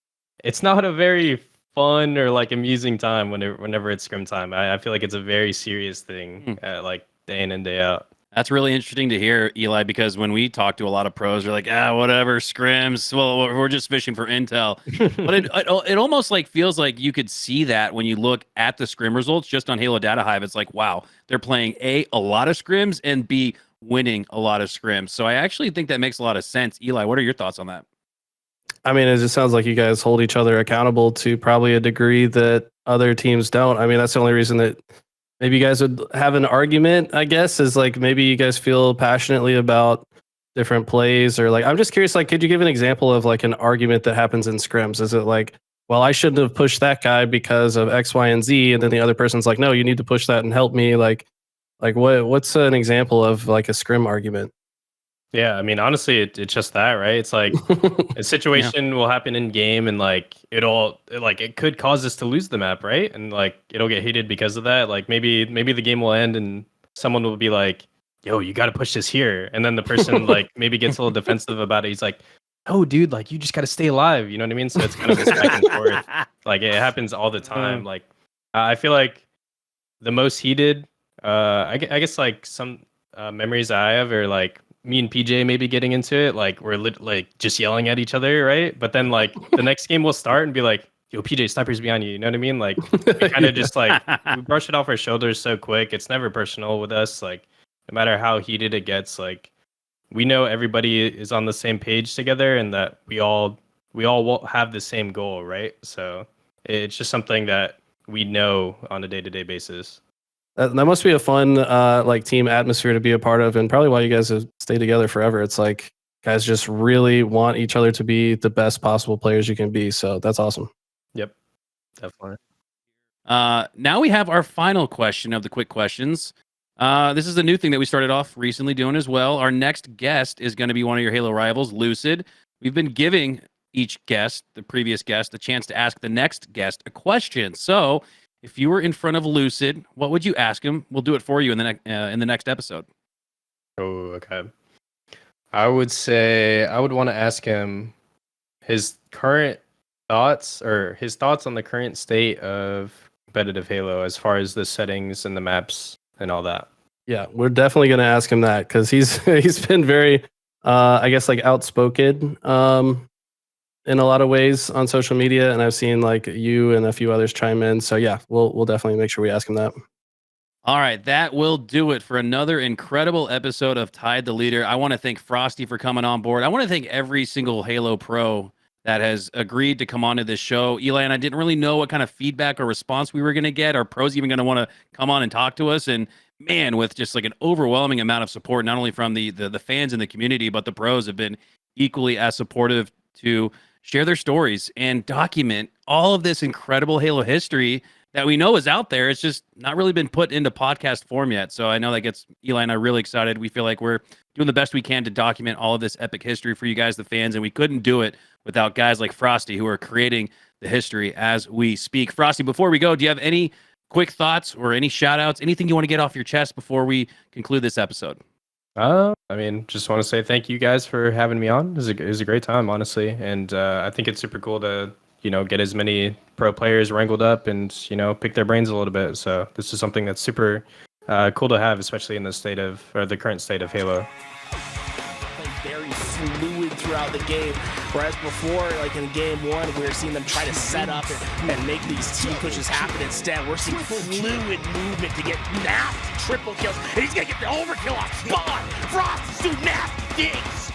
[SPEAKER 1] It's not a very fun or like amusing time whenever it's scrim time. I feel like it's a very serious thing, like day in and day out.
[SPEAKER 3] That's really interesting to hear, Eli, because when we talk to a lot of pros, they're like, whatever, scrims. Well, we're just fishing for intel. But it almost like feels like you could see that when you look at the scrim results just on Halo Data Hive. It's like, wow, they're playing a lot of scrims and B, winning a lot of scrims. So I actually think that makes a lot of sense. Eli, what are your thoughts on that?
[SPEAKER 2] I mean, it just sounds like you guys hold each other accountable to probably a degree that other teams don't. I mean, that's the only reason that maybe you guys would have an argument, I guess, is like maybe you guys feel passionately about different plays, or like, I'm just curious, like, could you give an example of like an argument that happens in scrims? Is it like, well, I shouldn't have pushed that guy because of X, Y, and Z, and then the other person's like, no, you need to push that and help me. Like what's an example of like a scrim argument?
[SPEAKER 1] Yeah, I mean, honestly, it's just that, right? It's like a situation will happen in game, and like it could cause us to lose the map, right? And like it'll get heated because of that. Like maybe the game will end, and someone will be like, "Yo, you got to push this here," and then the person like maybe gets a little defensive about it. He's like, "No, dude, like you just got to stay alive." You know what I mean? So it's kind of this back and forth. Like it happens all the time. Like I feel like the most heated, I guess like some memories I have are like me and PJ maybe getting into it, like we're like just yelling at each other, right? But then like the next game will start and be like, "Yo, PJ, sniper's behind you." You know what I mean? Like we kind of just like we brush it off our shoulders so quick. It's never personal with us. Like no matter how heated it gets, like we know everybody is on the same page together, and that we all have the same goal, right? So it's just something that we know on a day-to-day basis.
[SPEAKER 2] That must be a fun like team atmosphere to be a part of, and probably why you guys have stayed together forever. It's like guys just really want each other to be the best possible players you can be. So that's awesome.
[SPEAKER 1] Yep, definitely.
[SPEAKER 3] Now we have our final question of the quick questions. This is a new thing that we started off recently doing as well. Our next guest is going to be one of your Halo rivals, Lucid. We've been giving each guest, the previous guest, a chance to ask the next guest a question. So if you were in front of Lucid, what would you ask him? We'll do it for you in the next episode.
[SPEAKER 1] Oh, okay. I would say I would want to ask him his current thoughts, or his thoughts on the current state of competitive Halo as far as the settings and the maps and all that.
[SPEAKER 2] Yeah, we're definitely going to ask him that, because he's been very, I guess, like outspoken in a lot of ways on social media, and I've seen like you and a few others chime in. So yeah, we'll definitely make sure we ask him that.
[SPEAKER 3] All right, that will do it for another incredible episode of Tide the Leader. I want to thank Frosty for coming on board. I want to thank every single Halo pro that has agreed to come onto this show. Eli and I didn't really know what kind of feedback or response we were going to get. Are pros even going to want to come on and talk to us? And man, with just like an overwhelming amount of support, not only from the fans in the community, but the pros have been equally as supportive to share their stories and document all of this incredible Halo history that we know is out there. It's just not really been put into podcast form yet. So I know that gets Eli and I really excited. We feel like we're doing the best we can to document all of this epic history for you guys, the fans, and we couldn't do it without guys like Frosty, who are creating the history as we speak. Frosty, before we go, do you have any quick thoughts or any shout outs, anything you want to get off your chest before we conclude this episode?
[SPEAKER 1] I mean, just want to say thank you guys for having me on. It was a great time, honestly. And I think it's super cool to, get as many pro players wrangled up and, pick their brains a little bit. So this is something that's super cool to have, especially in the current state of Halo.
[SPEAKER 13] Very fluid throughout the game, whereas before, like in game one, we were seeing them try to set up and make these team pushes happen. Instead, we're seeing fluid movement to get nasty triple kills, and he's gonna get the overkill off Spawn. Frost's doing nasty things.